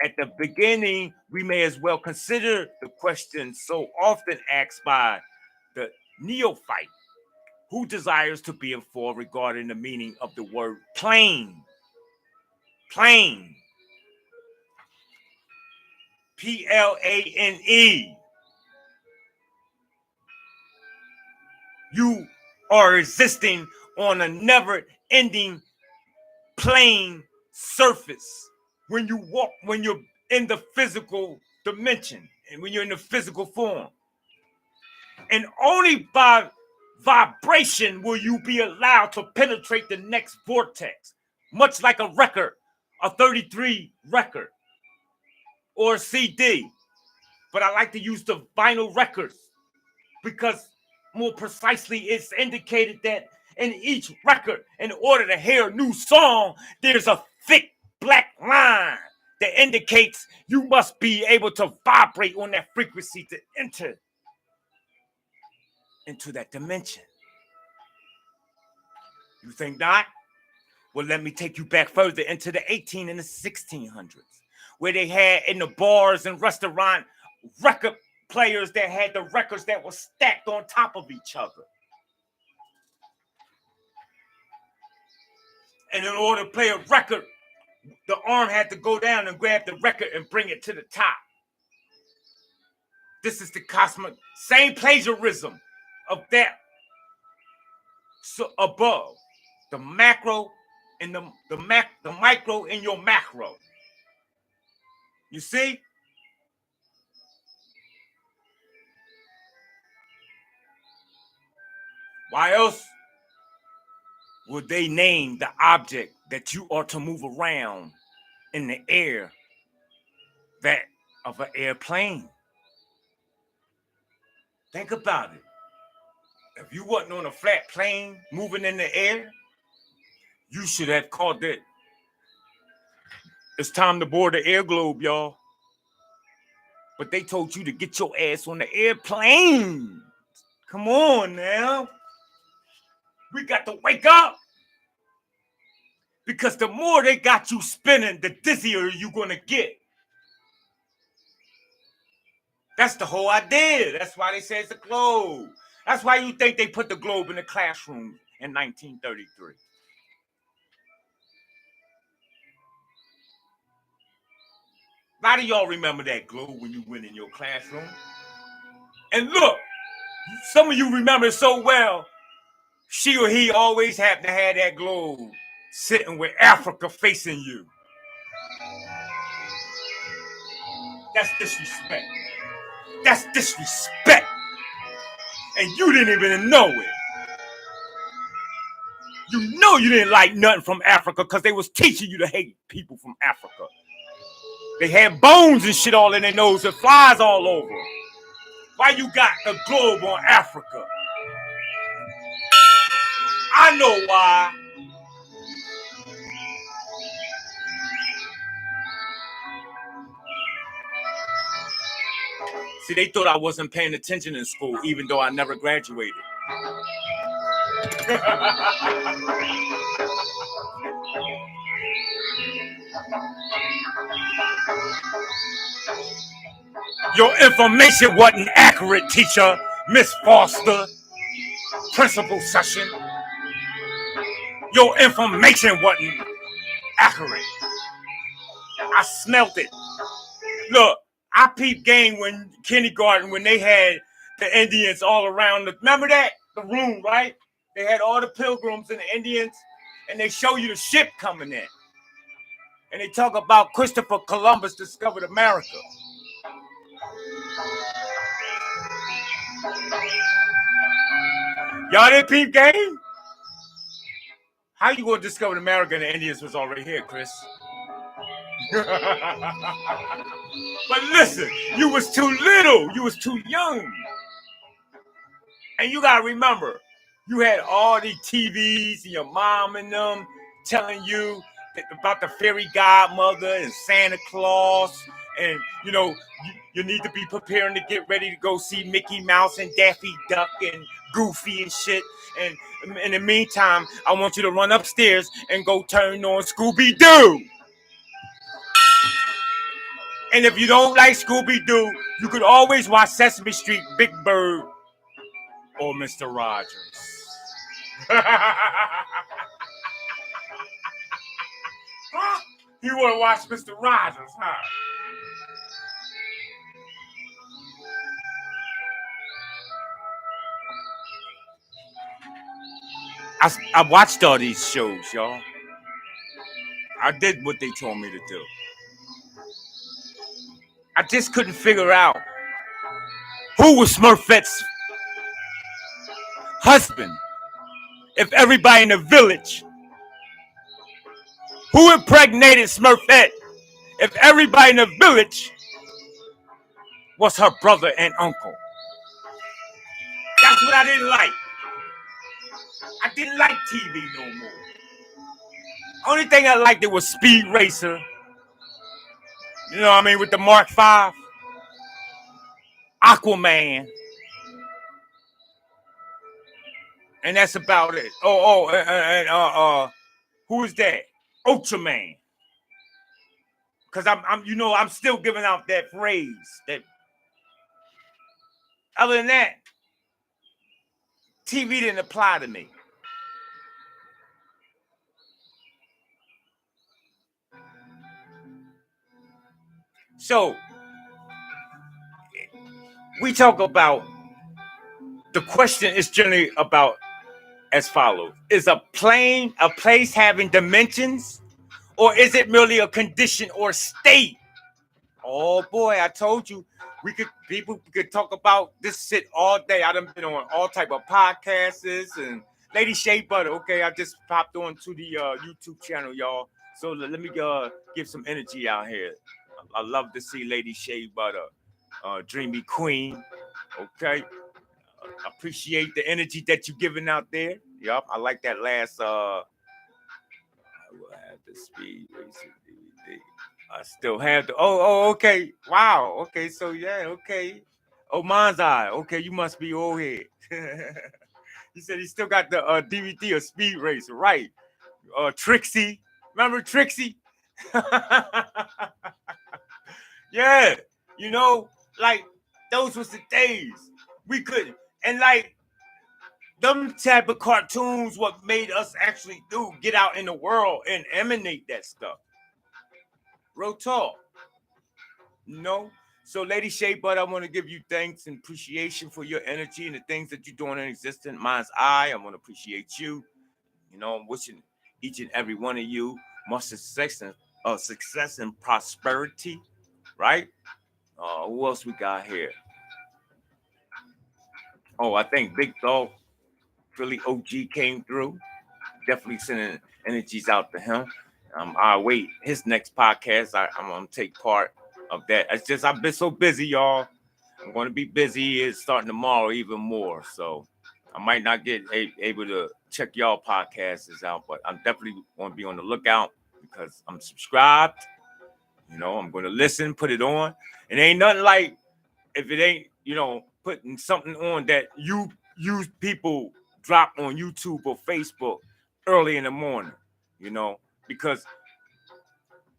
At the beginning, we may as well consider the question so often asked by the neophyte who desires to be informed regarding the meaning of the word plane. Plane. Plane. You are existing on a never-ending plane surface when you walk, when you're in the physical dimension and when you're in the physical form. And only by vibration will you be allowed to penetrate the next vortex, much like a record, a 33 record or a CD. But I like to use the vinyl records because more precisely it's indicated that in each record, in order to hear a new song, there's a thick black line that indicates you must be able to vibrate on that frequency to enter into that dimension. You think not? Well, let me take you back further into the 18 and the 1600s, where they had in the bars and restaurant record players that had the records that were stacked on top of each other. And in order to play a record, the arm had to go down and grab the record and bring it to the top. This is the cosmic, same plagiarism of that. So above, the macro and the micro in your macro. You see? Why else would they name the object that you are to move around in the air that of an airplane? Think about it. If you wasn't on a flat plane moving in the air, you should have called it, it's time to board the air globe, y'all. But they told you to get your ass on the airplane. Come on now. We got to wake up. Because the more they got you spinning, the dizzier you're going to get. That's the whole idea. That's why they say it's a globe. That's why you think they put the globe in the classroom in 1933. A lot of y'all remember that globe when you went in your classroom. And look, some of you remember it so well, she or he always happened to have that globe sitting with Africa facing you. That's disrespect. That's disrespect. And you didn't even know it. You know you didn't like nothing from Africa because they was teaching you to hate people from Africa. They had bones and shit all in their nose and flies all over. Why you got the globe on Africa? I know why. See, they thought I wasn't paying attention in school, even though I never graduated. Your information wasn't accurate, teacher, Miss Foster, principal session. Your information wasn't accurate. I smelt it. Look, I peeped game when kindergarten when they had the Indians all around. Remember that? The room, right? They had all the pilgrims and the Indians, and they show you the ship coming in. And they talk about Christopher Columbus discovered America. Y'all didn't peep game? How you gonna discover America and the Indians was already here, Chris? But listen, you was too little. You was too young. And you gotta remember, you had all these TVs and your mom and them telling you about the fairy godmother and Santa Claus. And, you know, you need to be preparing to get ready to go see Mickey Mouse and Daffy Duck and Goofy and shit. And in the meantime, I want you to run upstairs and go turn on Scooby-Doo. And if you don't like Scooby-Doo, you could always watch Sesame Street, Big Bird, or Mr. Rogers. Huh? You want to watch Mr. Rogers, huh? I watched all these shows, y'all. I did what they told me to do. I just couldn't figure out who was Smurfette's husband. If everybody in the village, who impregnated Smurfette? If everybody in the village was her brother and uncle. That's what I didn't like. I didn't like TV no more. Only thing I liked it was Speed Racer. You know what I mean? With the Mark V. Aquaman. And that's about it. Who is that? Ultraman. Because I'm still giving out that phrase. That other than that, TV didn't apply to me. So we talk about the question is generally about as follows: is a place having dimensions, or is it merely a condition or state? Oh boy, I told you people could talk about this shit all day. I done been on all type of podcasts and Lady Shea Butter. Okay, I just popped on to the YouTube channel, y'all. So let me give some energy out here. I love to see Lady Shea Butter, Dreamy Queen. Okay, appreciate the energy that you're giving out there. Yup, I like that last. I will have the Speed Racer DVD. I still have the. Okay. Wow. Okay. So yeah. Okay. Oh, Manzai. Okay, you must be old head. He said he still got the DVD of Speed Racer, right? Trixie. Remember Trixie? Yeah. You know, like those was the days we could, and like them type of cartoons, what made us actually get out in the world and emanate that stuff. Real talk. No. So, Lady Shea Butter, I want to give you thanks and appreciation for your energy and the things that you're doing in existence. Mine's I want to appreciate you. You know, I'm wishing each and every one of you much success and prosperity. Right? Who else we got here? Oh, I think Big Dog, Philly OG came through. definitely sending energies out to him. I wait his next podcast. I'm gonna take part of that. It's just I've been so busy, y'all. I'm gonna be busy. It's starting tomorrow even more. So I might not get able to check y'all podcasts out, but I'm definitely gonna be on the lookout because I'm subscribed. You know, I'm gonna listen, put it on. It ain't nothing like if it ain't, putting something on that you people drop on YouTube or Facebook early in the morning, because,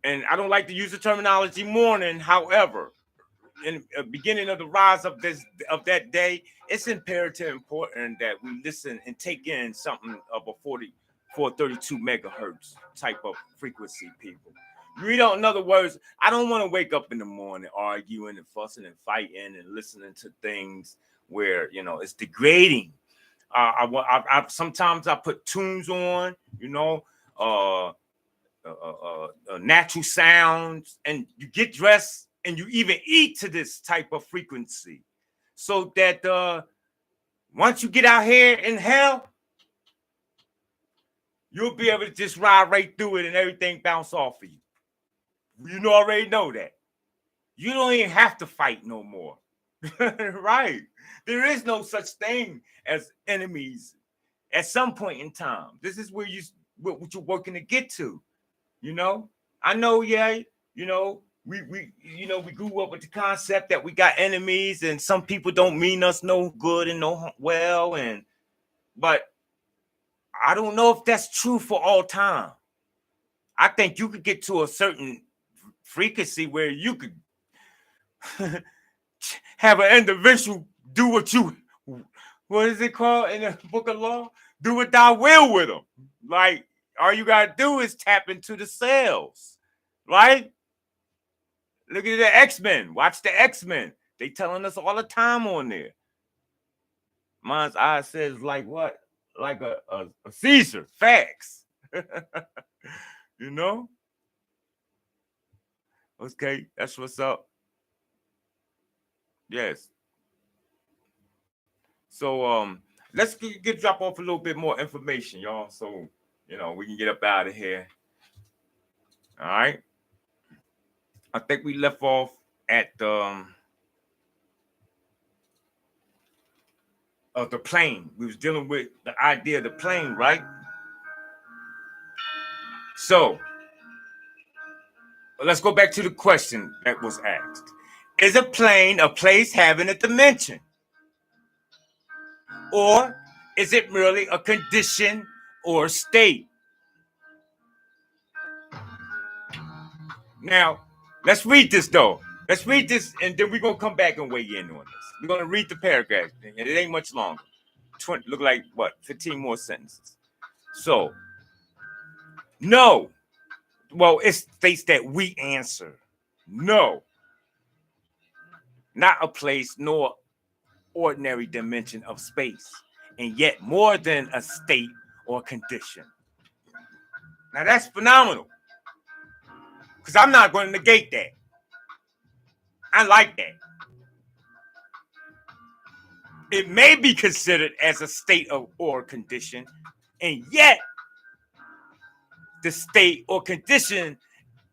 and I don't like to use the terminology morning. However, in the beginning of the rise of that day, it's imperative important that we listen and take in something of a 432 megahertz type of frequency, people. In other words, I don't want to wake up in the morning arguing and fussing and fighting and listening to things where, it's degrading. I sometimes I put tunes on, natural sounds, and you get dressed and you even eat to this type of frequency, so that once you get out here in hell, you'll be able to just ride right through it and everything bounce off of you. You already know that. You don't even have to fight no more. Right? There is no such thing as enemies at some point in time. This is where what you're working to get to. I know, yeah, we grew up with the concept that we got enemies and some people don't mean us no good and no well, but I don't know if that's true for all time. I think you could get to a certain frequency where you could have an individual do what is it called in the book of law? Do what thou will with them. Like, all you gotta do is tap into the cells, right? Look at the X-Men. Watch the X-Men. They telling us all the time on there. Mine's eye says like what? Like a Caesar. Facts. Okay, that's what's up. Yes. So let's drop off a little bit more information, y'all. So we can get up out of here. All right. I think we left off at the plane. We was dealing with the idea of the plane, right? So let's go back to the question that was asked. Is a plane a place having a dimension? Or is it merely a condition or state? Now, let's read this, though. Let's read this, and then we're going to come back and weigh in on this. We're going to read the paragraph, and it ain't much longer. Look like, 15 more sentences. So, no. Well, it states that we answer no. Not a place nor ordinary dimension of space, and yet more than a state or condition. Now, that's phenomenal. Because I'm not going to negate that. I like that. It may be considered as a state or condition, and yet the state or condition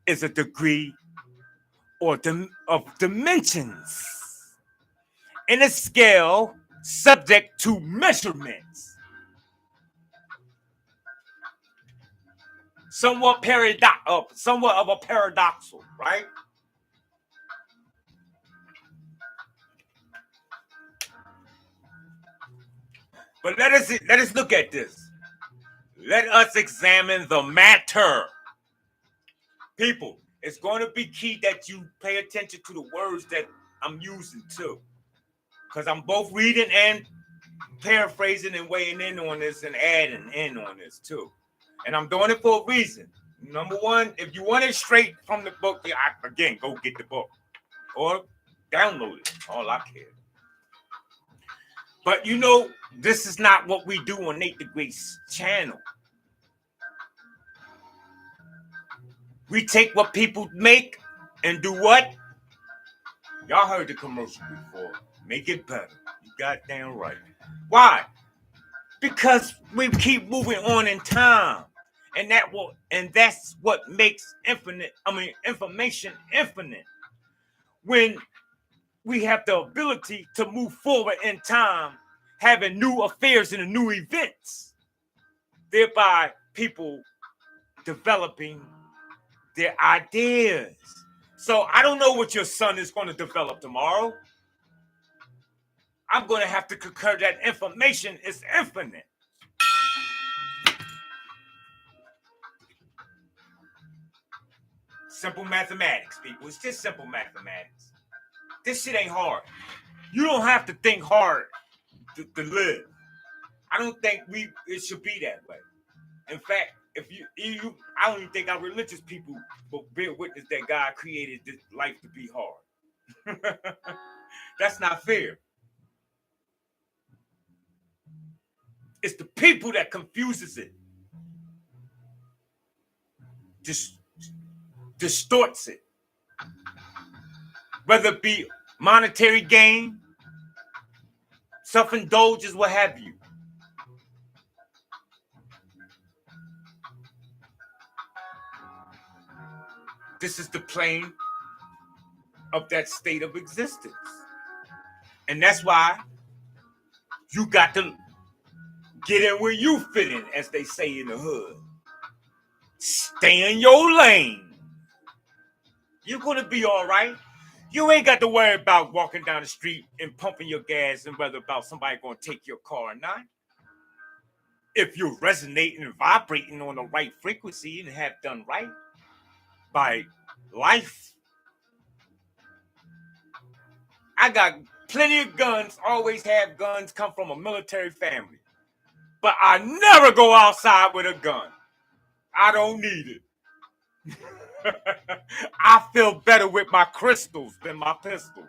is a degree or of dimensions in a scale subject to measurements. Somewhat of a paradoxal, right? But let us look at this. Let us examine the matter. People, it's going to be key that you pay attention to the words that I'm using too. Because I'm both reading and paraphrasing and weighing in on this and adding in on this too. And I'm doing it for a reason. Number one, if you want it straight from the book, again, go get the book. Or download it. All I care. But this is not what we do on Nate the Great's channel. We take what people make and do what? Y'all heard the commercial before. Make it better. You goddamn right. Why? Because we keep moving on in time. And that's what makes information infinite. When we have the ability to move forward in time, having new affairs and new events, thereby people developing their ideas. So I don't know what your son is going to develop tomorrow. I'm going to have to concur that information is infinite. Simple mathematics, people. It's just simple mathematics. This shit ain't hard. You don't have to think hard to live. I don't think it should be that way. In fact, if you I don't even think our religious people will bear witness that God created this life to be hard. That's not fair. It's the people that confuses it. Just distorts it. Whether it be monetary gain, self-indulgence, what have you. This is the plane of that state of existence. And that's why you got to get in where you fit in, as they say in the hood. Stay in your lane. You're going to be all right. You ain't got to worry about walking down the street and pumping your gas and whether about somebody going to take your car or not. If you're resonating and vibrating on the right frequency and have done right by life. I got plenty of guns, always have guns, come from a military family. But I never go outside with a gun. I don't need it. I feel better with my crystals than my pistols.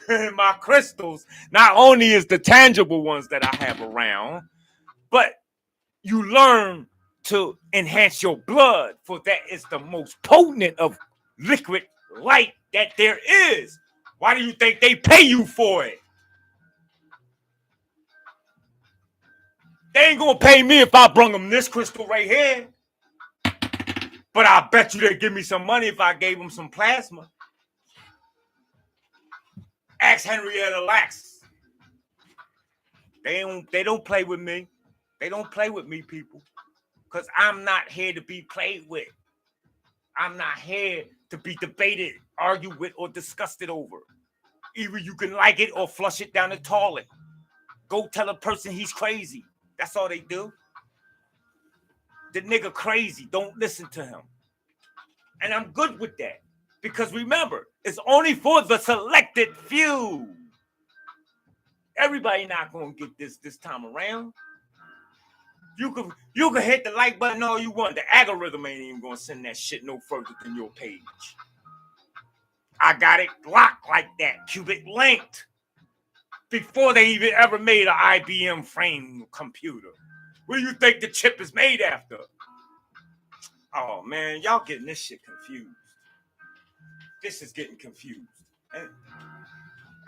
My crystals, not only is the tangible ones that I have around, but you learn to enhance your blood, for that is the most potent of liquid light that there is. Why do you think they pay you for it? They ain't gonna pay me if I brung them this crystal right here. But I bet you they'd give me some money if I gave them some plasma. Ask Henrietta Lacks. They don't play with me. They don't play with me, people. Because I'm not here to be played with. I'm not here to be debated, argued with, or discussed over. Either you can like it or flush it down the toilet. Go tell a person he's crazy. That's all they do. The nigga crazy. Don't listen to him. And I'm good with that. Because remember, it's only for the selected few. Everybody not going to get this time around. You can hit the like button all you want. The algorithm ain't even going to send that shit no further than your page. I got it locked like that, cubic linked. Before they even ever made an IBM frame computer. What do you think the chip is made after? Oh, man, y'all getting this shit confused. This is getting confused. And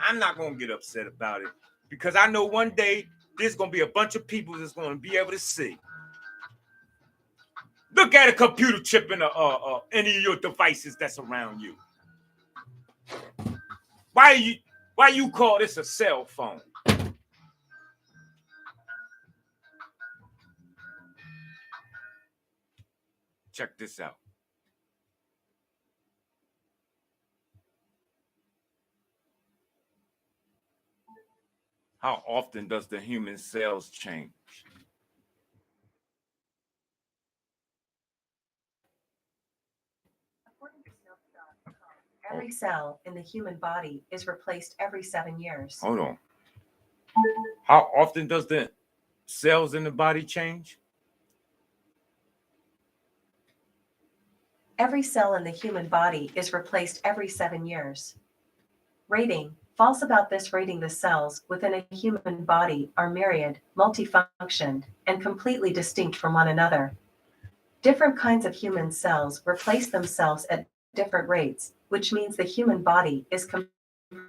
I'm not going to get upset about it because I know one day there's going to be a bunch of people that's going to be able to see. Look at a computer chip in any of your devices that's around you. Why you call this a cell phone? Check this out. How often does the human cells change? Every cell in the human body is replaced every 7 years. Hold on. How often does the cells in the body change? Every cell in the human body is replaced every 7 years. Rating. False about this rating. The cells within a human body are myriad, multifunctioned, and completely distinct from one another. Different kinds of human cells replace themselves at different rates, which means the human body is composed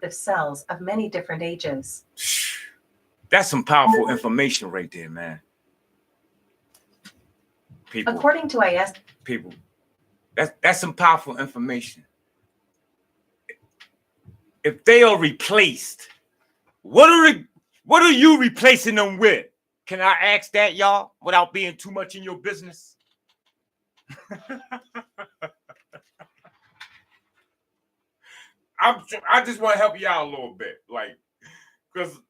of cells of many different ages. That's some powerful information right there, man. People, According to IS, people, that's some powerful information. If they are replaced, what are you replacing them with? Can I ask that, y'all, without being too much in your business? I just want to help you out a little bit, like, because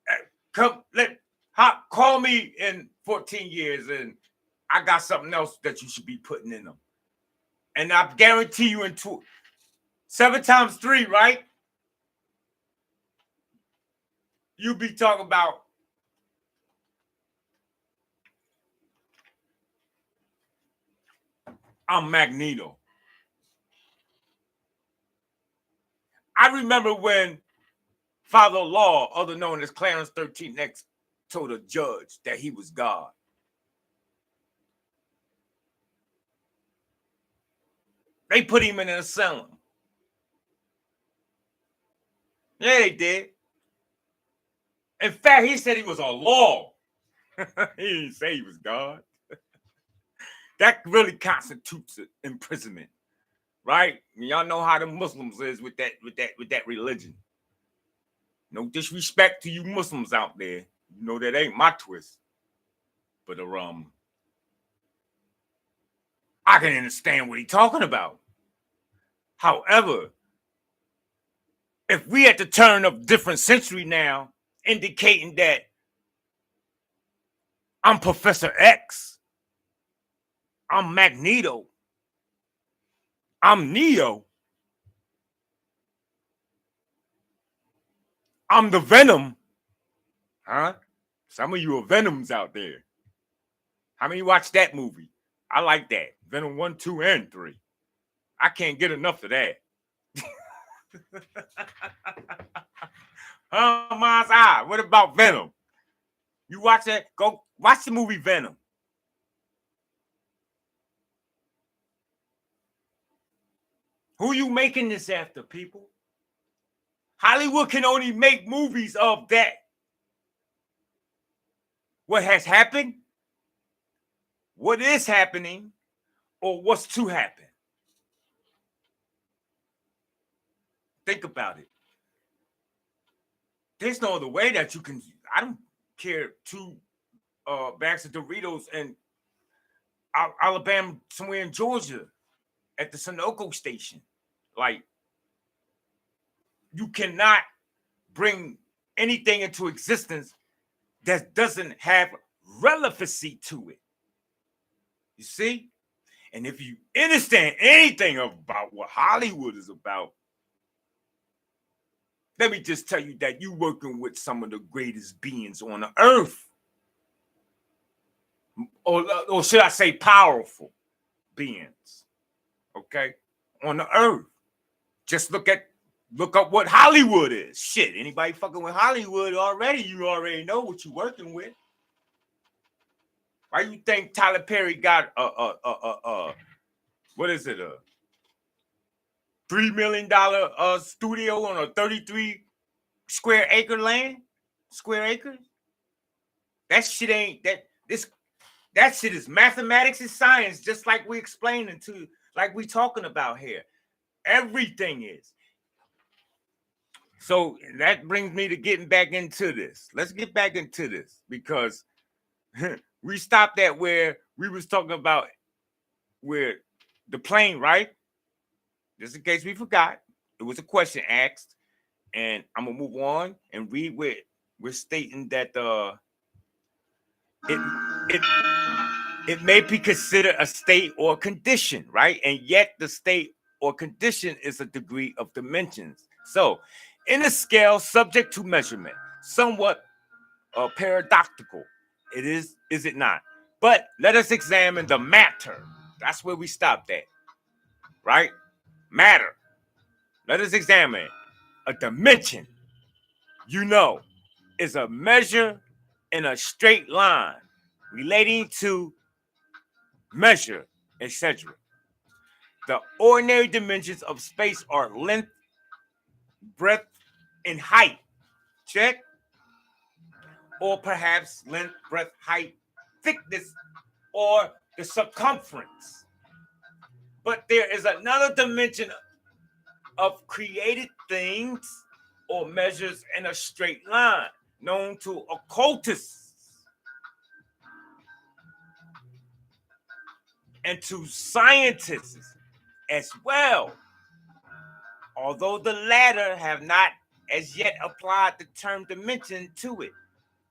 call me in 14 years and I got something else that you should be putting in them, and I guarantee you in 7 times 3, right? You be talking about I'm Magneto. I remember when Father Law, other known as Clarence 13X, told a judge that he was God. They put him in an asylum. Yeah, they did. In fact, he said he was a law. He didn't say he was God. That really constitutes imprisonment, right? Y'all know how the Muslims is with that religion. No disrespect to you Muslims out there. You know that ain't my twist. But I can understand what he's talking about. However, if we at the turn of different century now, indicating that I'm Professor X, I'm Magneto, I'm Neo, I'm the Venom, huh? Some of you are Venoms out there. How many watch that movie? I like that. Venom 1, 2, and 3. I can't get enough of that. Mind's eye. What about Venom? You watch that? Go watch the movie Venom. Who you making this after, people? Hollywood can only make movies of that. What has happened, what is happening, or what's to happen. Think about it. There's no other way that you can. I don't care 2 bags of Doritos in Alabama, somewhere in Georgia, at the Sunoco station. Like, you cannot bring anything into existence that doesn't have relevancy to it. You see? And if you understand anything about what Hollywood is about, let me just tell you that you're working with some of the greatest beings on the earth. Or should I say powerful beings, okay, on the earth. Just look up what Hollywood is. Shit, anybody fucking with Hollywood already, you already know what you're working with. Why you think Tyler Perry got what is it, a $3 million studio on a 33 square acre land? Square acres? That shit ain't that shit is mathematics and science, just like we explaining to, like we talking about here. Everything is. So that brings me to getting back into this. Let's get back into this, because we stopped at where we was talking about where the plane, right? Just in case we forgot, it was a question asked, and I'm gonna move on and read where we're stating that it may be considered a state or condition, right? And yet the state or condition is a degree of dimensions. So, in a scale subject to measurement, somewhat paradoxical, it is it not? But let us examine the matter. That's where we stopped at, right? Matter. Let us examine a dimension. You know, is a measure in a straight line relating to measure, etc. The ordinary dimensions of space are length, breadth, and height. Check. or perhaps length, breadth, height, thickness, or the circumference. But there is another dimension of created things or measures in a straight line, known to occultists and to scientists as well, although the latter have not as yet applied the term dimension to it.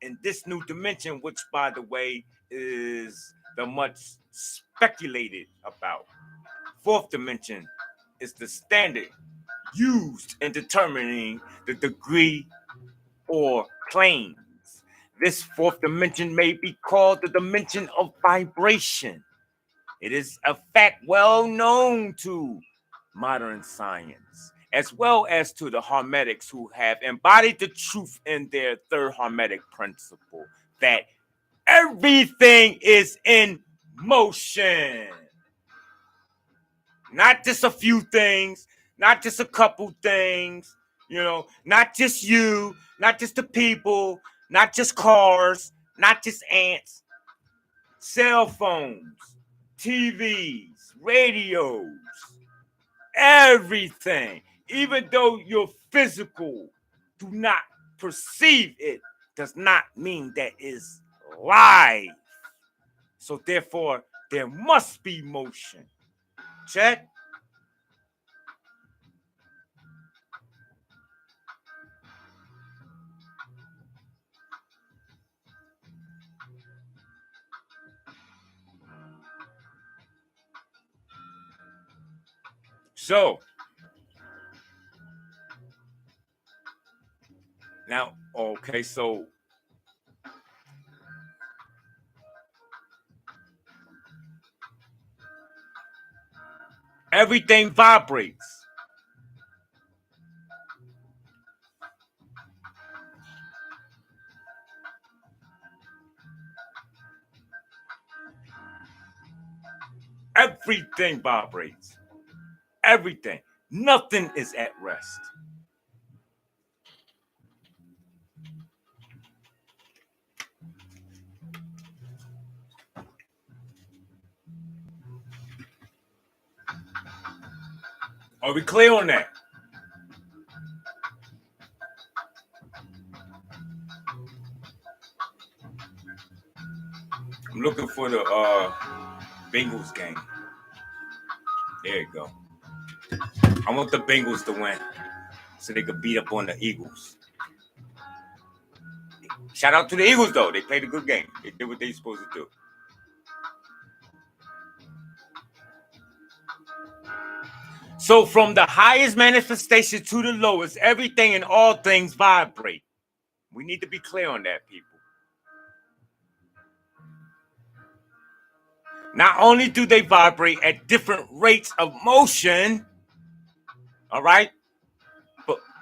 In this new dimension, which, by the way, is the much speculated about. Fourth dimension is the standard used in determining the degree or planes. This fourth dimension may be called the dimension of vibration. It is a fact well known to modern science, as well as to the Hermetics, who have embodied the truth in their third Hermetic principle, that everything is in motion. Not just a few things, not just a couple things, not just you, not just the people, not just cars, not just ants, cell phones, TVs, radios, everything. Even though your physical do not perceive it, does not mean that is live. So therefore, there must be motion. Check. So now, okay, so everything vibrates. Everything vibrates. Everything. Nothing is at rest. Are we clear on that? I'm looking for the Bengals game. There you go. I want the Bengals to win so they could beat up on the Eagles. Shout out to the Eagles, though. They played a good game. They did what they were supposed to do. So from the highest manifestation to the lowest, everything and all things vibrate. We need to be clear on that, people. Not only do they vibrate at different rates of motion, all right,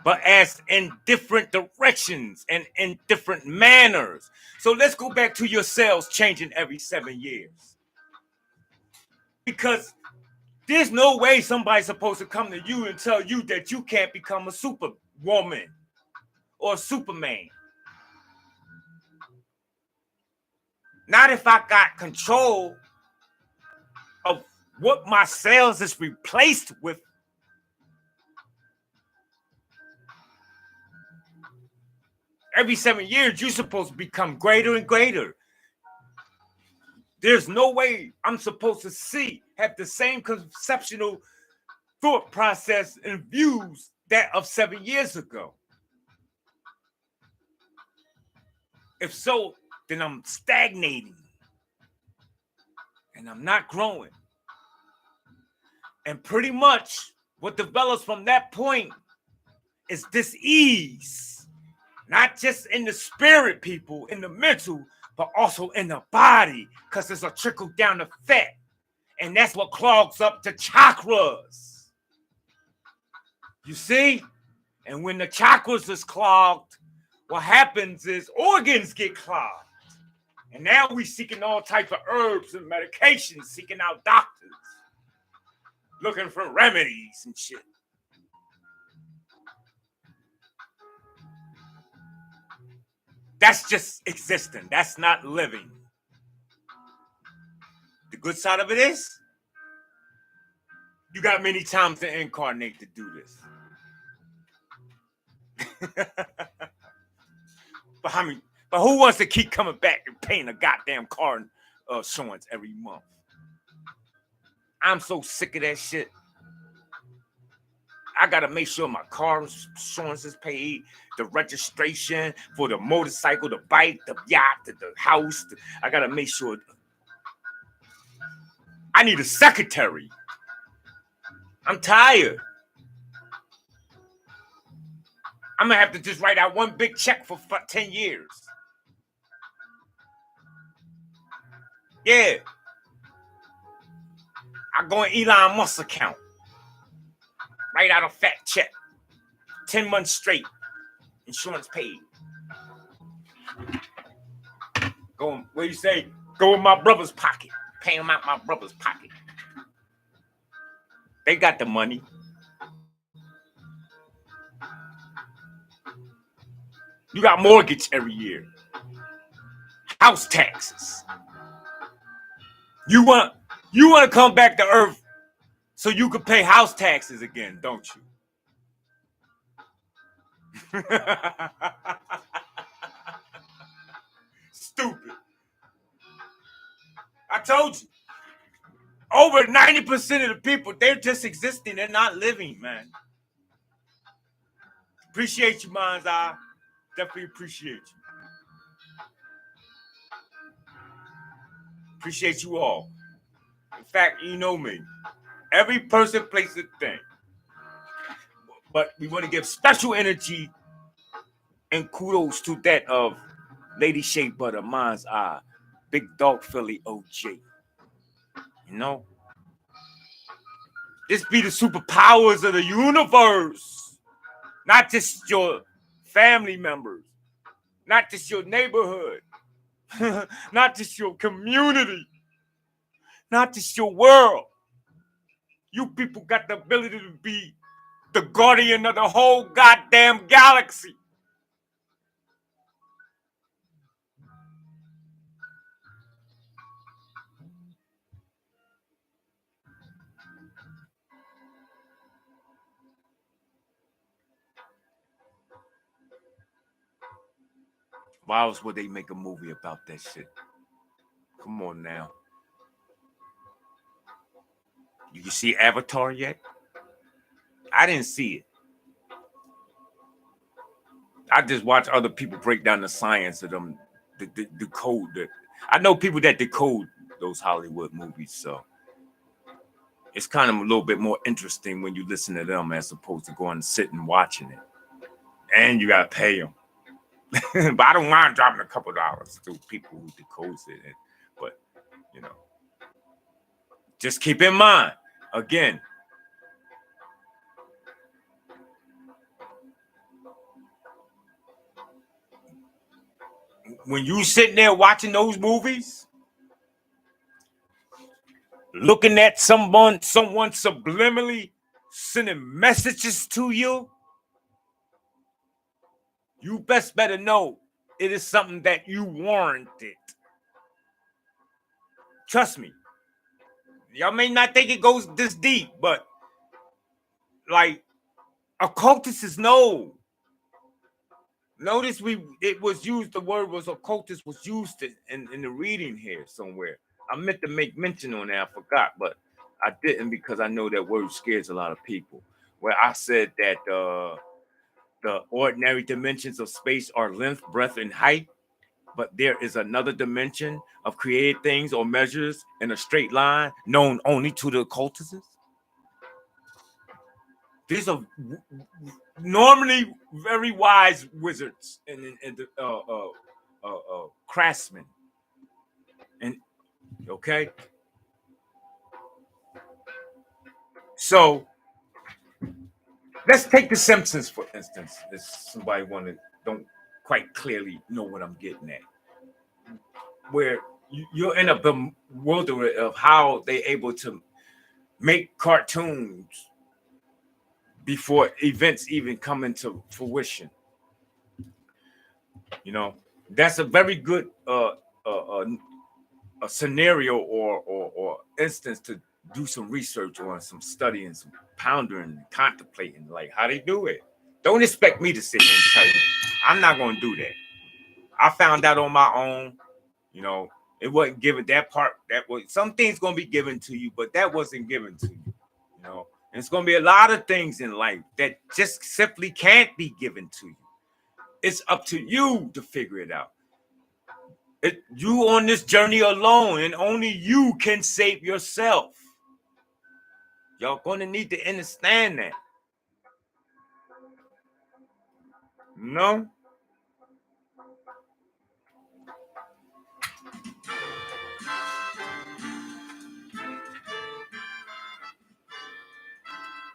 but as in different directions and in different manners. So let's go back to your cells changing every 7 years. Because there's no way somebody's supposed to come to you and tell you that you can't become a superwoman or a Superman. Not if I got control of what my cells is replaced with. Every 7 years, you're supposed to become greater and greater. There's no way I'm supposed to have the same conceptual thought process and views that of 7 years ago. If so, then I'm stagnating and I'm not growing. And pretty much what develops from that point is this ease, not just in the spirit, people, in the mental, but also in the body, because there's a trickle down effect. And that's what clogs up the chakras. You see? And when the chakras is clogged, what happens is organs get clogged. And now we seeking all types of herbs and medications, seeking out doctors, looking for remedies and shit. That's just existing. That's not living. The good side of it is, you got many times to incarnate to do this. But I mean, but who wants to keep coming back and paying a goddamn car insurance every month? I'm so sick of that shit. I gotta make sure my car insurance is paid, the registration for the motorcycle, the bike, the yacht, the house. I gotta make sure. I need a secretary. I'm tired. I'm gonna have to just write out one big check for 10 years. Yeah. I go in Elon Musk's account. Write out a fat check. 10 months straight. Insurance paid. Go, what do you say? Go in my brother's pocket. Pay him out my brother's pocket. They got the money. You got mortgage every year. House taxes. You want to come back to Earth so you could pay house taxes again, don't you? Stupid. I told you. Over 90% of the people, they're just existing. They're not living, man. Appreciate you, Mind's Eye. Definitely appreciate you. Appreciate you all. In fact, you know me. Every person, place, a thing. But we want to give special energy and kudos to that of Lady Shea Butter, Mind's Eye, Big Dog Philly OJ. You know? This be the superpowers of the universe. Not just your family members. Not just your neighborhood. Not just your community. Not just your world. You people got the ability to be the guardian of the whole goddamn galaxy. Why else would they make a movie about that shit? Come on now. You see Avatar yet? I didn't see it. I just watch other people break down the science of them, the code. I know people that decode those Hollywood movies, so it's kind of a little bit more interesting when you listen to them as opposed to going and sitting and watching it. And you gotta pay them. But I don't mind dropping a couple dollars to people who decodes it. But, you know, just keep in mind, again, when you sitting there watching those movies, looking at someone subliminally sending messages to you, you better know it is something that you warranted. Trust me. Y'all may not think it goes this deep, but like occultists know. Notice the word was occultist was used in the reading here somewhere. I meant to make mention on that, I forgot, but I didn't because I know that word scares a lot of people. Where I said that the ordinary dimensions of space are length, breadth, and height, but there is another dimension of created things or measures in a straight line known only to the occultists. These are normally very wise wizards and craftsmen. And okay, so let's take The Simpsons for instance. If somebody don't quite clearly know what I'm getting at, where you're in a bewilderment of how they're able to make cartoons before events even come into fruition. You know, That's a very good a scenario or instance to do some research on, some studying, some pondering, contemplating, like how they do it. Don't expect me to sit here and tell you. I'm not going to do that. I found out on my own. You know, it wasn't given that part. That was some things going to be given to you, but that wasn't given to you. You know, and it's going to be a lot of things in life that just simply can't be given to you. It's up to you to figure it out. You on this journey alone, and only you can save yourself. Y'all gonna need to understand that. No?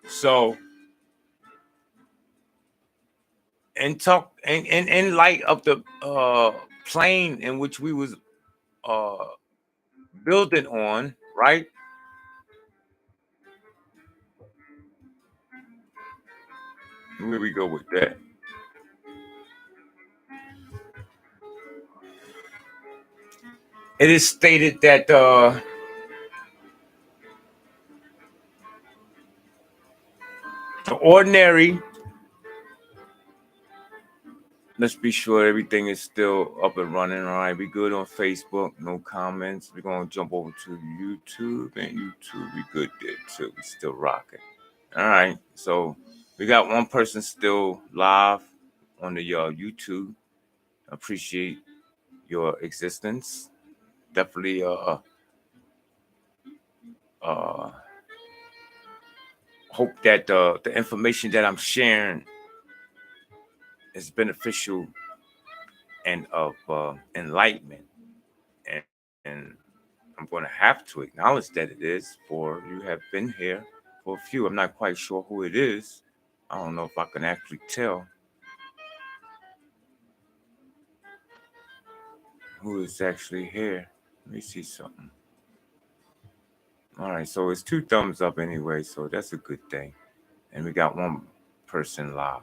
So, and talk and in light of the plane in which we was building on, right? Where we go with that? It is stated that the ordinary. Let's be sure everything is still up and running. All right, we good on Facebook. No comments. We're gonna jump over to YouTube, and YouTube we good there too. We still rocking. All right, so we got one person still live on the YouTube. Appreciate your existence. Definitely hope that the information that I'm sharing is beneficial and of enlightenment, and I'm going to have to acknowledge that it is, for you have been here for a few. I'm not quite sure who it is. I don't know if I can actually tell who is actually here. Let me see something. All right, so it's 2 thumbs up anyway, so that's a good thing. And we got one person live.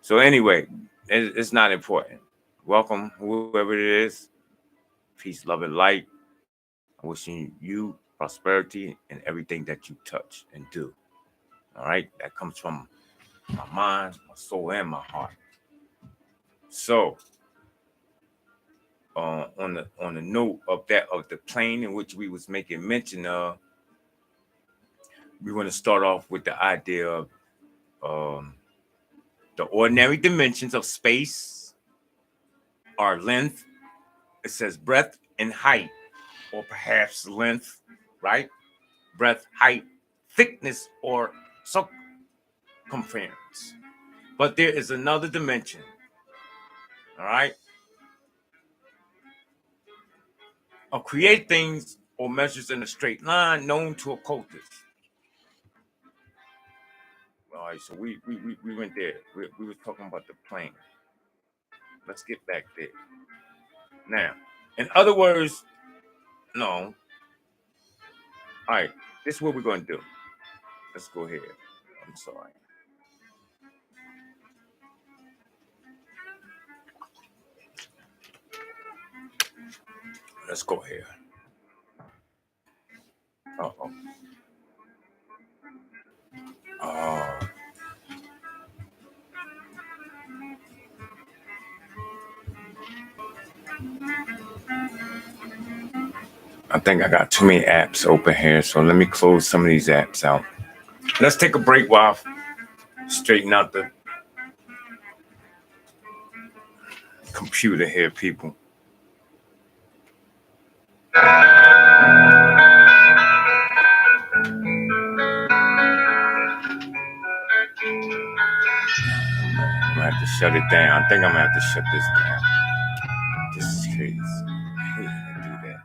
So anyway, it's not important. Welcome, whoever it is. Peace, love, and light. I'm wishing you prosperity in everything that you touch and do. All right, that comes from my mind, my soul, and my heart. So, on the note of the plane in which we was making mention of, we want to start off with the idea of the ordinary dimensions of space are length. It says breadth and height, or perhaps length, right? Breadth, height, thickness, or circumference. But there is another dimension. All right. Of create things or measures in a straight line known to occultists. All right, so we went there. We were talking about the plane. Let's get back there. Now, in other words, no. All right, this is what we're going to do. Let's go ahead. I'm sorry. Let's go here. Uh-oh. Oh. I think I got too many apps open here, so let me close some of these apps out. Let's take a break while I straighten out the computer here, people. I'm gonna have to shut it down. I think I'm gonna have to shut this down. This is crazy. I hate when I do that.